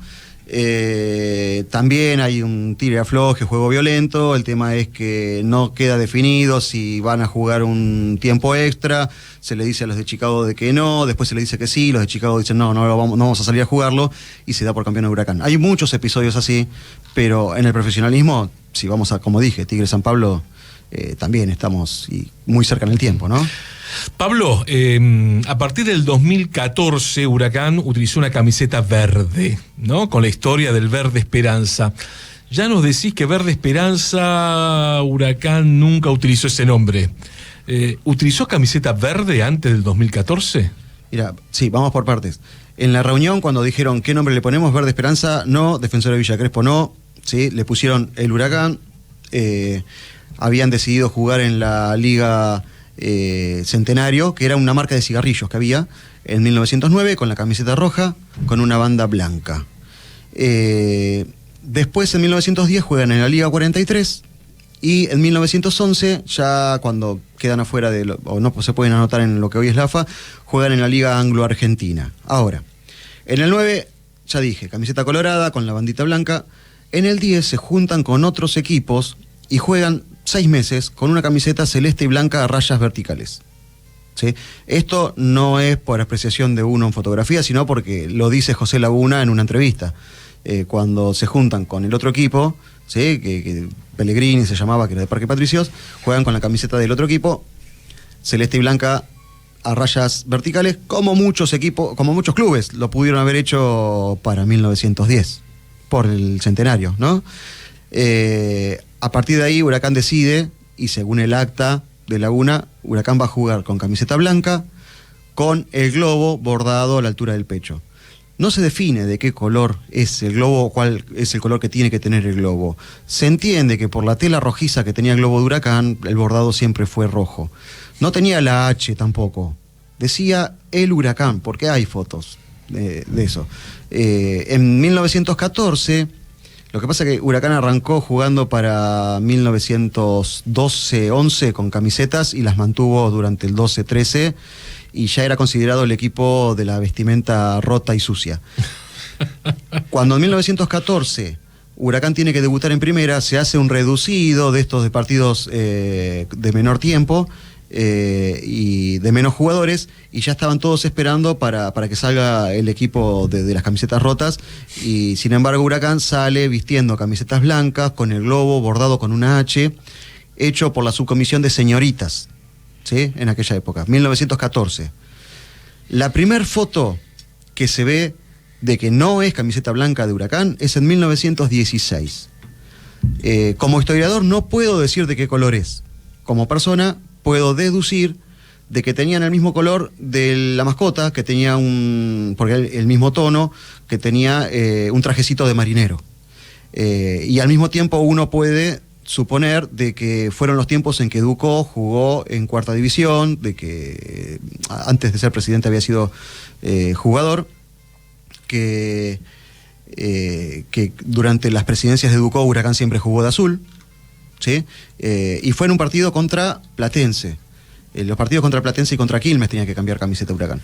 También hay un tire y afloje, juego violento. El tema es que no queda definido si van a jugar un tiempo extra. Se le dice a los de Chicago de que no, después se le dice que sí, los de Chicago dicen no vamos a salir a jugarlo, y se da por campeón de Huracán. Hay muchos episodios así, pero en el profesionalismo, si vamos a, como dije, Tigre San Pablo, también estamos muy cerca en el tiempo, ¿no? Pablo, a partir del 2014 Huracán utilizó una camiseta verde, ¿no? Con la historia del Verde Esperanza. Ya nos decís que Verde Esperanza, Huracán nunca utilizó ese nombre. ¿Utilizó camiseta verde antes del 2014? Mira, sí, vamos por partes. En la reunión, cuando dijeron qué nombre le ponemos, Verde Esperanza, no, Defensor de Villa Crespo, no, ¿sí? Le pusieron el Huracán, habían decidido jugar en la Liga Centenario, que era una marca de cigarrillos que había en 1909, con la camiseta roja, con una banda blanca. Después, en 1910, juegan en la Liga 43, y en 1911, ya cuando quedan afuera o no se pueden anotar en lo que hoy es la AFA, juegan en la Liga Anglo-Argentina. Ahora, en el 9, ya dije, camiseta colorada con la bandita blanca. En el 10 se juntan con otros equipos y juegan 6 meses con una camiseta celeste y blanca a rayas verticales. ¿Sí? Esto no es por apreciación de uno en fotografía, sino porque lo dice José Laguna en una entrevista. Cuando se juntan con el otro equipo, ¿sí? que Pellegrini se llamaba, que era de Parque Patricios, juegan con la camiseta del otro equipo, celeste y blanca a rayas verticales, como muchos clubes lo pudieron haber hecho para 1910, por el centenario, ¿no? A partir de ahí, Huracán decide, y según el acta de Laguna, Huracán va a jugar con camiseta blanca, con el globo bordado a la altura del pecho. No se define de qué color es el globo, cuál es el color que tiene que tener el globo. Se entiende que por la tela rojiza que tenía el globo de Huracán, el bordado siempre fue rojo. No tenía la H tampoco. Decía el Huracán, porque hay fotos de eso. En 1914, lo que pasa es que Huracán arrancó jugando para 1912-11 con camisetas y las mantuvo durante el 12-13, y ya era considerado el equipo de la vestimenta rota y sucia. Cuando en 1914 Huracán tiene que debutar en primera, se hace un reducido de estos de partidos de menor tiempo y de menos jugadores, y ya estaban todos esperando para que salga el equipo de las camisetas rotas, y sin embargo Huracán sale vistiendo camisetas blancas con el globo bordado con una H, hecho por la subcomisión de señoritas, ¿sí? En aquella época, 1914. La primer foto que se ve de que no es camiseta blanca de Huracán es en 1916. Como historiador no puedo decir de qué color es. Como persona puedo deducir de que tenían el mismo color de la mascota, que tenía porque el mismo tono, que tenía un trajecito de marinero. Y al mismo tiempo uno puede suponer de que fueron los tiempos en que Ducó jugó en cuarta división, de que antes de ser presidente había sido jugador, que durante las presidencias de Ducó Huracán siempre jugó de azul, ¿sí? Y fue en un partido contra Platense. Los partidos contra Platense y contra Quilmes tenían que cambiar camiseta Huracán.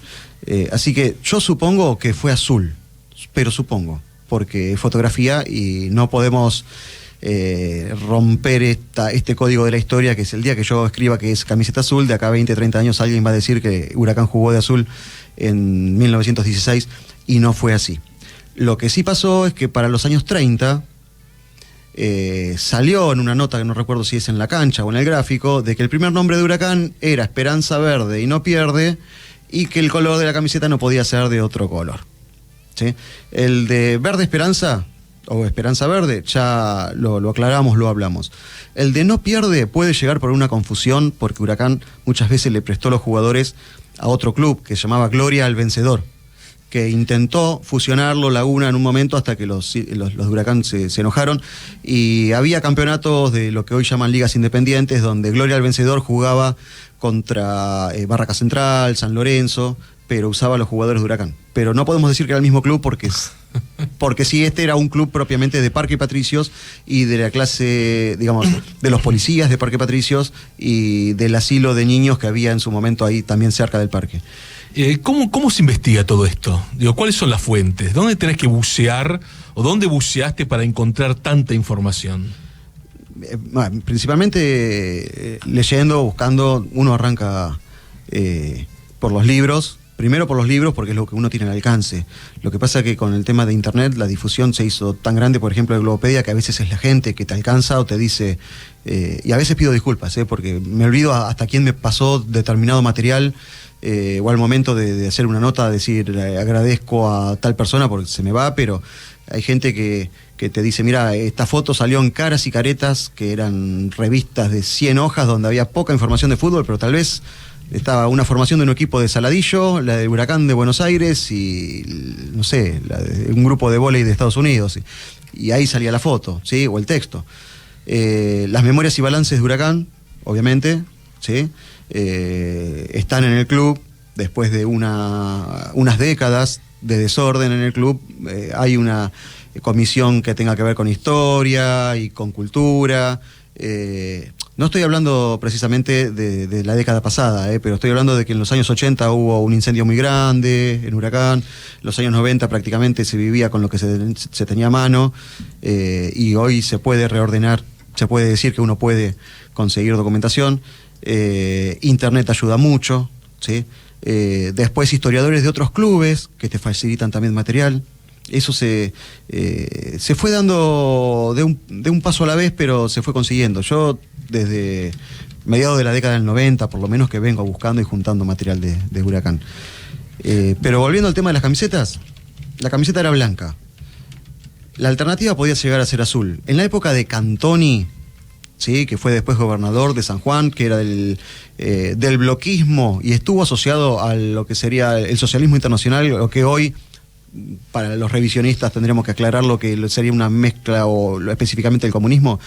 Así que yo supongo que fue azul, pero supongo, porque es fotografía y no podemos romper este código de la historia, que es el día que yo escriba que es camiseta azul, de acá a 20, 30 años alguien va a decir que Huracán jugó de azul en 1916 y no fue así. Lo que sí pasó es que para los años 30 salió en una nota, que no recuerdo si es en La Cancha o en el Gráfico, de que el primer nombre de Huracán era Esperanza Verde y no pierde, y que el color de la camiseta no podía ser de otro color, ¿sí? El de Verde Esperanza o Esperanza Verde, ya lo aclaramos, lo hablamos. El de no pierde puede llegar por una confusión, porque Huracán muchas veces le prestó los jugadores a otro club que se llamaba Gloria al Vencedor, que intentó fusionarlo Laguna en un momento hasta que los de Huracán se enojaron, y había campeonatos de lo que hoy llaman ligas independientes, donde Gloria al Vencedor jugaba contra Barraca Central, San Lorenzo, pero usaba los jugadores de Huracán. Pero no podemos decir que era el mismo club, porque sí, este era un club propiamente de Parque Patricios y de la clase, digamos, de los policías de Parque Patricios y del asilo de niños que había en su momento ahí también cerca del parque. ¿Cómo se investiga todo esto? Digo, ¿cuáles son las fuentes? ¿Dónde tenés que bucear o dónde buceaste para encontrar tanta información? Principalmente leyendo, buscando. Uno arranca por los libros. Primero por los libros, porque es lo que uno tiene al alcance. Lo que pasa es que con el tema de internet la difusión se hizo tan grande, por ejemplo de Globopedia, que a veces es la gente que te alcanza o te dice, y a veces pido disculpas, porque me olvido hasta quién me pasó determinado material, o al momento de hacer una nota decir agradezco a tal persona porque se me va, pero Hay gente que te dice, mira, esta foto salió en Caras y Caretas, que eran revistas de 100 hojas donde había poca información de fútbol, pero tal vez estaba una formación de un equipo de Saladillo, la de Huracán de Buenos Aires y, no sé, la de un grupo de vóley de Estados Unidos. Y ahí salía la foto, ¿sí? O el texto. Las memorias y balances de Huracán, obviamente, ¿sí? Están en el club después de unas décadas de desorden en el club. Hay una comisión que tenga que ver con historia y con cultura. No estoy hablando precisamente de la década pasada, pero estoy hablando de que en los años 80 hubo un incendio muy grande en Huracán, en los años 90 prácticamente se vivía con lo que se tenía a mano, y hoy se puede reordenar, se puede decir que uno puede conseguir documentación. Internet ayuda mucho, ¿sí? Después historiadores de otros clubes que te facilitan también material. Eso se fue dando de un paso a la vez, pero se fue consiguiendo. Yo desde mediados de la década del 90, por lo menos, que vengo buscando y juntando material de Huracán. Pero volviendo al tema de las camisetas, la camiseta era blanca. La alternativa podía llegar a ser azul. En la época de Cantoni, ¿sí? Que fue después gobernador de San Juan, que era del bloquismo y estuvo asociado a lo que sería el socialismo internacional, lo que hoy, para los revisionistas, tendremos que aclarar lo que sería una mezcla o específicamente el comunismo.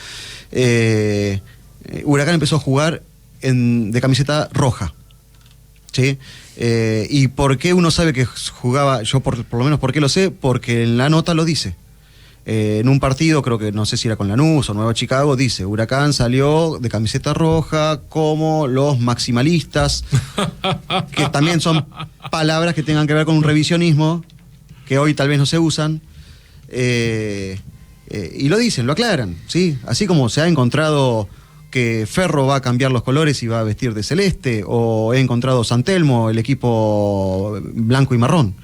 Huracán empezó a jugar de camiseta roja, ¿sí? ¿Y por qué uno sabe que jugaba? Yo por lo menos, ¿por qué lo sé? Porque en la nota lo dice. En un partido, creo que no sé si era con Lanús o Nueva Chicago, dice: Huracán salió de camiseta roja como los maximalistas, que también son palabras que tengan que ver con un revisionismo que hoy tal vez no se usan, y lo dicen, lo aclaran, ¿sí? Así como se ha encontrado que Ferro va a cambiar los colores y va a vestir de celeste, o he encontrado San Telmo, el equipo blanco y marrón.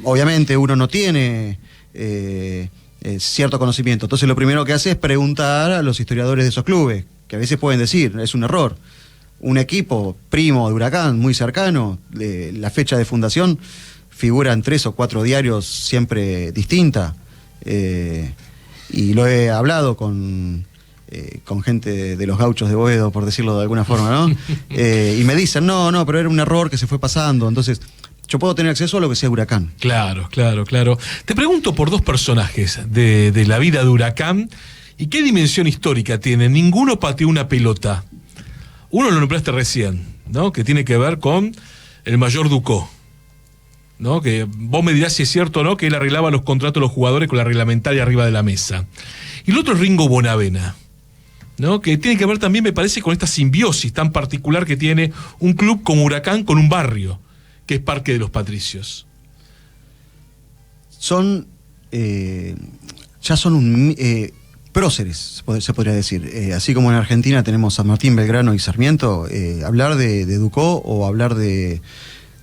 Obviamente uno no tiene cierto conocimiento, entonces lo primero que hace es preguntar a los historiadores de esos clubes, que a veces pueden decir, es un error. Un equipo primo de Huracán, muy cercano, la fecha de fundación figura en 3 o 4 diarios siempre distinta, y lo he hablado con gente de los gauchos de Boedo, por decirlo de alguna forma, ¿no? Y me dicen, no, pero era un error que se fue pasando, entonces yo puedo tener acceso a lo que sea Huracán. Claro. Te pregunto por dos personajes de la vida de Huracán, y qué dimensión histórica tienen. Ninguno pateó una pelota. Uno lo nombraste recién, ¿no? Que tiene que ver con el mayor Ducó, ¿no? Que vos me dirás si es cierto o no que él arreglaba los contratos de los jugadores con la reglamentaria arriba de la mesa. Y el otro es Ringo Bonavena, ¿no? Que tiene que ver también, me parece, con esta simbiosis tan particular que tiene un club como Huracán con un barrio, que es Parque de los Patricios. Ya son próceres, se podría decir. Así como en Argentina tenemos San Martín, Belgrano y Sarmiento, hablar de Ducó o hablar de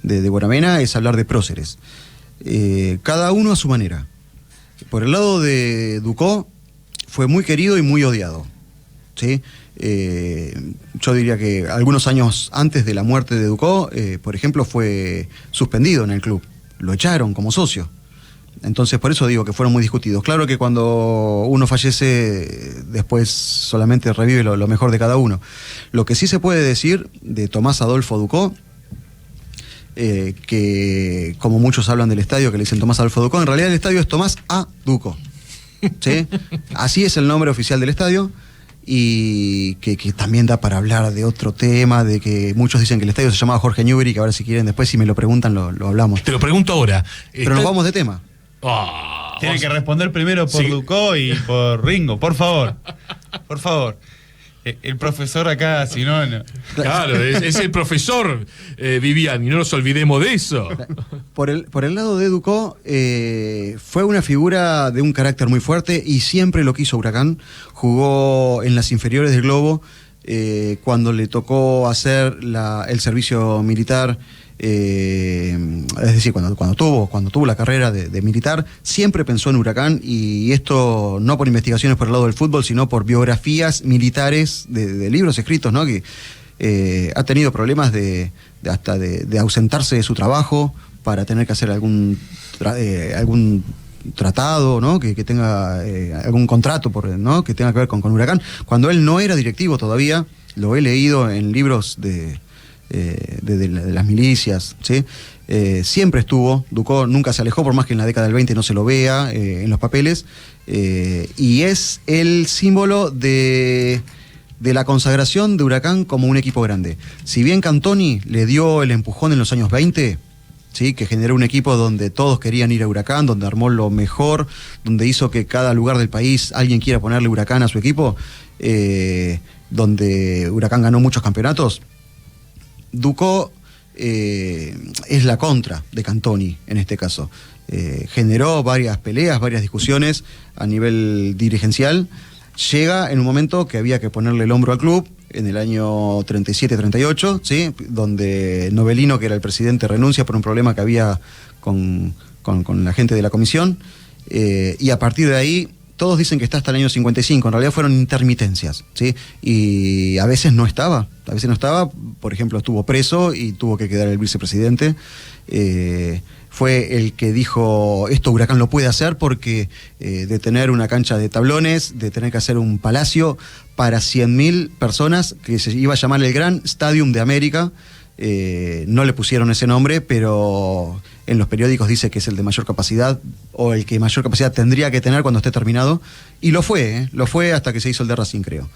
Bonavena es hablar de próceres. Cada uno a su manera. Por el lado de Ducó, fue muy querido y muy odiado, ¿sí? Yo diría que algunos años antes de la muerte de Ducó, por ejemplo, fue suspendido en el club. Lo echaron como socio. Entonces, por eso digo que fueron muy discutidos. Claro que cuando uno fallece, después solamente revive lo mejor de cada uno. Lo que sí se puede decir de Tomás Adolfo Ducó, que como muchos hablan del estadio, que le dicen Tomás Adolfo Ducó, en realidad el estadio es Tomás A. Ducó, ¿sí? Así es el nombre oficial del estadio, y que también da para hablar de otro tema, de que muchos dicen que el estadio se llamaba Jorge Newbery, que ahora, si quieren, después, si me lo preguntan, lo hablamos. Te lo pregunto ahora. Pero nos vamos de tema. Tiene que responder primero por Ducó y por Ringo, por favor. Por favor. El profesor acá, si no... Claro, es el profesor Vivian, y no nos olvidemos de eso. Por el lado de Ducó, fue una figura de un carácter muy fuerte y siempre lo quiso Huracán. Jugó en las inferiores del Globo, cuando le tocó hacer el servicio militar. Es decir, cuando tuvo la carrera de militar, siempre pensó en Huracán, y esto no por investigaciones por el lado del fútbol, sino por biografías militares de libros escritos, ¿no? Que ha tenido problemas hasta de ausentarse de su trabajo para tener que hacer algún tratado, ¿no? Que tenga algún contrato, ¿no? Que tenga que ver con Huracán. Cuando él no era directivo todavía, lo he leído en libros de las milicias, ¿sí? Siempre estuvo, Ducó nunca se alejó, por más que en la década del 20 no se lo vea en los papeles, y es el símbolo de la consagración de Huracán como un equipo grande. Si bien Cantoni le dio el empujón en los años 20, ¿sí? Que generó un equipo donde todos querían ir a Huracán, donde armó lo mejor, donde hizo que cada lugar del país alguien quiera ponerle Huracán a su equipo, donde Huracán ganó muchos campeonatos. Ducó es la contra de Cantoni en este caso. Generó varias peleas, varias discusiones a nivel dirigencial. Llega en un momento que había que ponerle el hombro al club, en el año 37-38, ¿sí? Donde Novelino, que era el presidente, renuncia por un problema que había con la gente de la comisión, y a partir de ahí todos dicen que está hasta el año 55, en realidad fueron intermitencias, ¿sí? Y a veces no estaba, por ejemplo estuvo preso y tuvo que quedar el vicepresidente. Fue el que dijo, esto Huracán lo puede hacer porque de tener una cancha de tablones, de tener que hacer un palacio para 100.000 personas, que se iba a llamar el Gran Stadium de América, no le pusieron ese nombre, pero en los periódicos dice que es el de mayor capacidad, o el que mayor capacidad tendría que tener cuando esté terminado, y lo fue hasta que se hizo el de Racing, creo.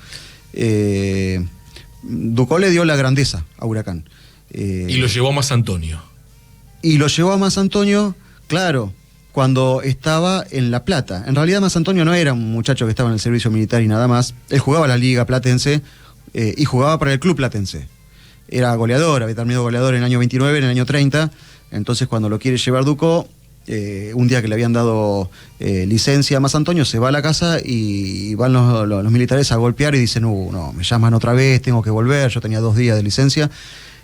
Ducó le dio la grandeza a Huracán. Y lo llevó a Más Antonio. Y lo llevó a Más Antonio, claro, cuando estaba en La Plata. En realidad Más Antonio no era un muchacho que estaba en el servicio militar y nada más. Él jugaba la Liga Platense y jugaba para el Club Platense. Era goleador, había terminado goleador en el año 29, en el año 30. Entonces cuando lo quiere llevar Ducó, un día que le habían dado licencia a Más Antonio, se va a la casa y van los militares a golpear y dicen, no, me llaman otra vez, tengo que volver, yo tenía 2 días de licencia.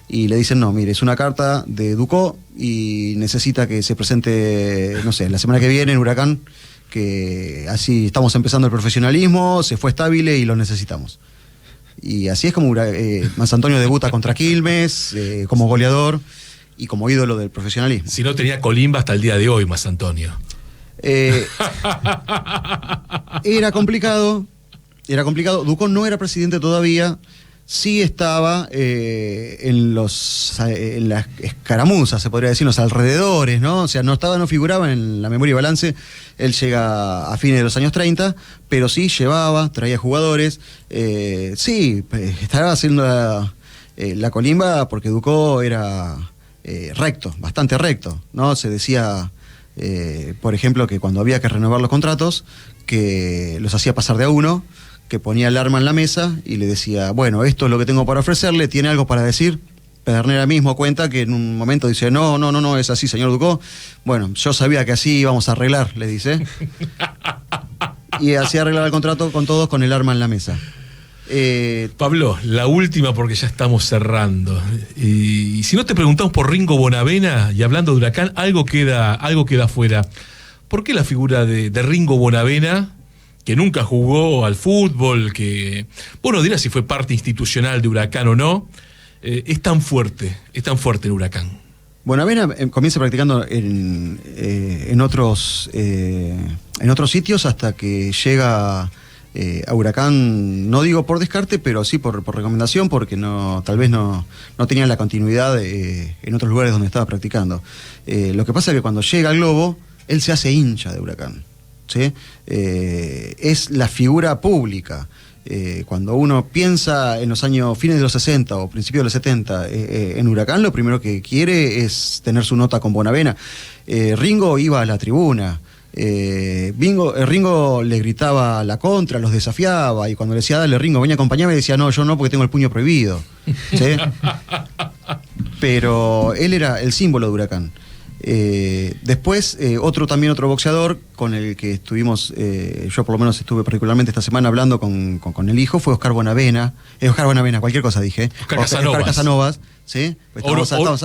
Y le dicen, no, mire, es una carta de Ducó y necesita que se presente, no sé, la semana que viene en Huracán, que así estamos empezando el profesionalismo, se fue estable y lo necesitamos. Y así es como Más Antonio debuta contra Quilmes, como goleador y como ídolo del profesionalismo. Si no tenía colimba hasta el día de hoy, Más Antonio. Era complicado. Ducó no era presidente todavía. Sí estaba en las escaramuzas, se podría decir, en los alrededores, ¿no? O sea, no figuraba en la memoria y balance. Él llega a fines de los años 30, pero sí traía jugadores. Sí, estaba haciendo la colimba porque Ducó era recto, bastante recto, ¿no? Se decía, por ejemplo, que cuando había que renovar los contratos, que los hacía pasar de a uno, que ponía el arma en la mesa y le decía, bueno, esto es lo que tengo para ofrecerle, ¿tiene algo para decir? Pedernera mismo cuenta que en un momento dice, no, es así, señor Ducó. Bueno, yo sabía que así íbamos a arreglar, le dice. Y así arreglar el contrato con todos con el arma en la mesa. Pablo, la última porque ya estamos cerrando. Y si no te preguntamos por Ringo Bonavena, y hablando de Huracán, algo queda fuera. ¿Por qué la figura de Ringo Bonavena, que nunca jugó al fútbol, que, bueno, dirá si fue parte institucional de Huracán o no, es tan fuerte en Huracán? Bonavena comienza practicando en otros sitios hasta que llega a Huracán, no digo por descarte, pero sí por recomendación, porque tal vez no tenía la continuidad en otros lugares donde estaba practicando. Lo que pasa es que cuando llega al Globo, él se hace hincha de Huracán, ¿sí? Es la figura pública. Cuando uno piensa en los fines de los 60 o principios de los 70 en Huracán, lo primero que quiere es tener su nota con Bonavena. Ringo iba a la tribuna. Ringo le gritaba la contra, los desafiaba, y cuando le decía, dale Ringo, ven a acompañarme, decía, no, yo no, porque tengo el puño prohibido, ¿sí? Pero él era el símbolo de Huracán. Después, otro boxeador con el que estuvimos, yo por lo menos estuve particularmente esta semana hablando con el hijo, fue Oscar Bonavena, cualquier cosa dije. Oscar Casanovas, ¿sí?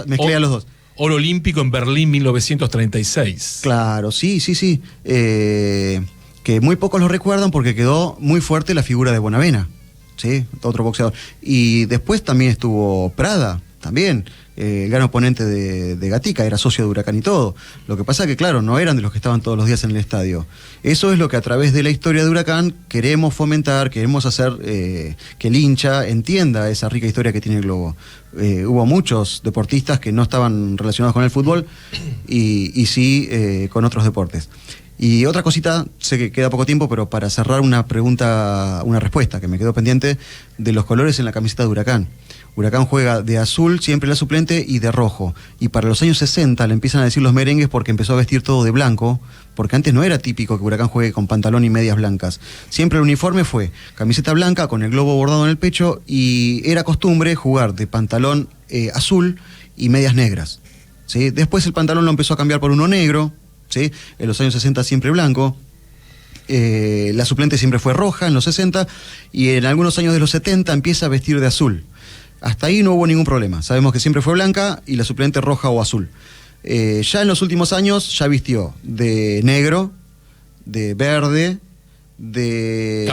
Mezclé a los dos. Oro olímpico en Berlín 1936. Claro, sí. Que muy pocos lo recuerdan porque quedó muy fuerte la figura de Bonavena, ¿sí? Otro boxeador. Y después también estuvo Prada, también. el gran oponente de Gatica, era socio de Huracán y todo. Lo que pasa que, claro, no eran de los que estaban todos los días en el estadio. Eso es lo que a través de la historia de Huracán queremos fomentar, queremos hacer que el hincha entienda esa rica historia que tiene el Globo. Hubo muchos deportistas que no estaban relacionados con el fútbol y sí con otros deportes. Y otra cosita, sé que queda poco tiempo, pero para cerrar una respuesta que me quedó pendiente de los colores en la camiseta de Huracán. Huracán juega de azul, siempre la suplente, y de rojo. Y para los años 60 le empiezan a decir los merengues porque empezó a vestir todo de blanco, porque antes no era típico que Huracán juegue con pantalón y medias blancas. Siempre el uniforme fue camiseta blanca con el globo bordado en el pecho y era costumbre jugar de pantalón azul y medias negras. ¿Sí? Después el pantalón lo empezó a cambiar por uno negro, ¿sí? En los años 60 siempre blanco. La suplente siempre fue roja en los 60 y en algunos años de los 70 empieza a vestir de azul. Hasta ahí no hubo ningún problema. Sabemos que siempre fue blanca y la suplente roja o azul. Ya en los últimos años ya vistió de negro, de verde, de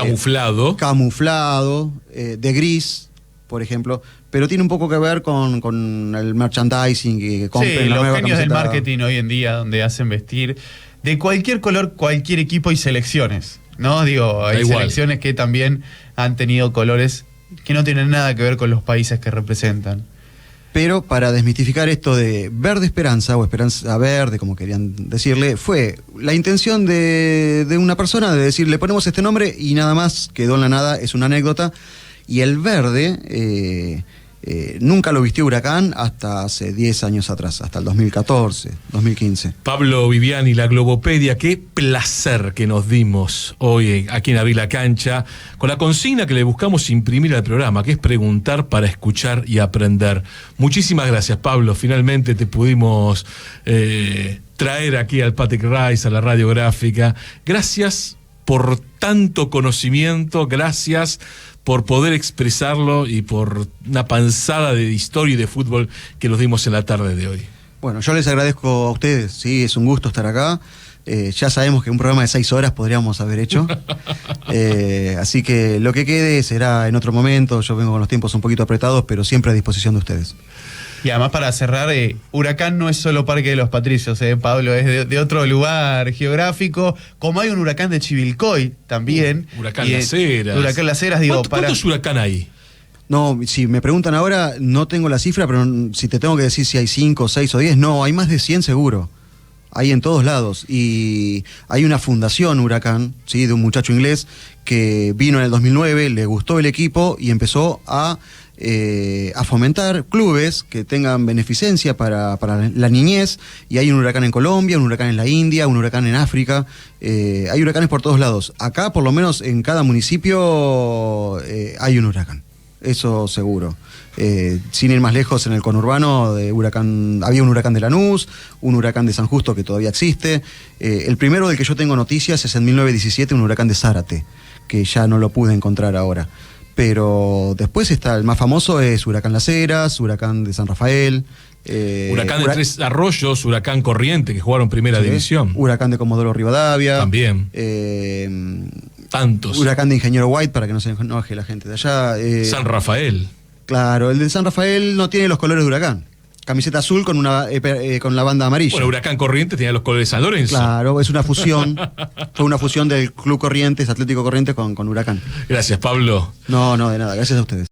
camuflado, de gris, por ejemplo. Pero tiene un poco que ver con el merchandising que compren sí, la nueva los genios camiseta. del marketing hoy en día, donde hacen vestir de cualquier color, cualquier equipo y selecciones, ¿no? Digo, hay selecciones que también han tenido colores que no tienen nada que ver con los países que representan. Pero para desmitificar esto de verde esperanza o esperanza verde, como querían decirle, fue la intención de una persona de decir, le ponemos este nombre y nada más, quedó en la nada, es una anécdota. Y el verde nunca lo vistió Huracán hasta hace 10 años atrás, hasta el 2014, 2015. Pablo Viviani, la Globopedia, qué placer que nos dimos hoy aquí en Abrí la Cancha, con la consigna que le buscamos imprimir al programa, que es preguntar para escuchar y aprender. Muchísimas gracias, Pablo, finalmente te pudimos traer aquí al Patrick Rice, a la radiográfica. Gracias por tanto conocimiento, gracias por poder expresarlo y por una panzada de historia y de fútbol que nos dimos en la tarde de hoy. Bueno, yo les agradezco a ustedes, sí, es un gusto estar acá. Ya sabemos que un programa de 6 horas podríamos haber hecho. Así que lo que quede será en otro momento. Yo vengo con los tiempos un poquito apretados, pero siempre a disposición de ustedes. Y además, para cerrar, Huracán no es solo Parque de los Patricios, Pablo, es de otro lugar geográfico, como hay un Huracán de Chivilcoy también. Huracán Las Heras. Huracán Las Heras, digo, ¿Cuántos Huracán hay? No, si me preguntan ahora, no tengo la cifra, pero si te tengo que decir si hay 5, 6 o 10, no, hay más de 100 seguro. Hay en todos lados. Y hay una fundación Huracán, ¿sí? De un muchacho inglés que vino en el 2009, le gustó el equipo y empezó a fomentar clubes que tengan beneficencia para la niñez. Y hay un Huracán en Colombia, un Huracán en la India, un Huracán en África. Hay huracanes por todos lados. Acá, por lo menos en cada municipio, hay un Huracán. Eso seguro. Sin ir más lejos, en el conurbano había un Huracán de Lanús, un Huracán de San Justo que todavía existe. El primero del que yo tengo noticias es en 1917, un Huracán de Zárate, que ya no lo pude encontrar ahora. Pero después está, el más famoso es Huracán Las Heras, Huracán de San Rafael. Huracán de Tres Arroyos, Huracán Corriente, que jugaron Primera División. Huracán de Comodoro Rivadavia. También. Tantos. Huracán de Ingeniero White, para que no se enoje la gente de allá. San Rafael. Claro, el de San Rafael no tiene los colores de Huracán. Camiseta azul con la banda amarilla. Bueno, Huracán Corrientes tenía los colores de San Lorenzo. Claro, es una fusión. Fue una fusión del Club Corrientes, Atlético Corrientes, con Huracán. Gracias, Pablo. No, de nada. Gracias a ustedes.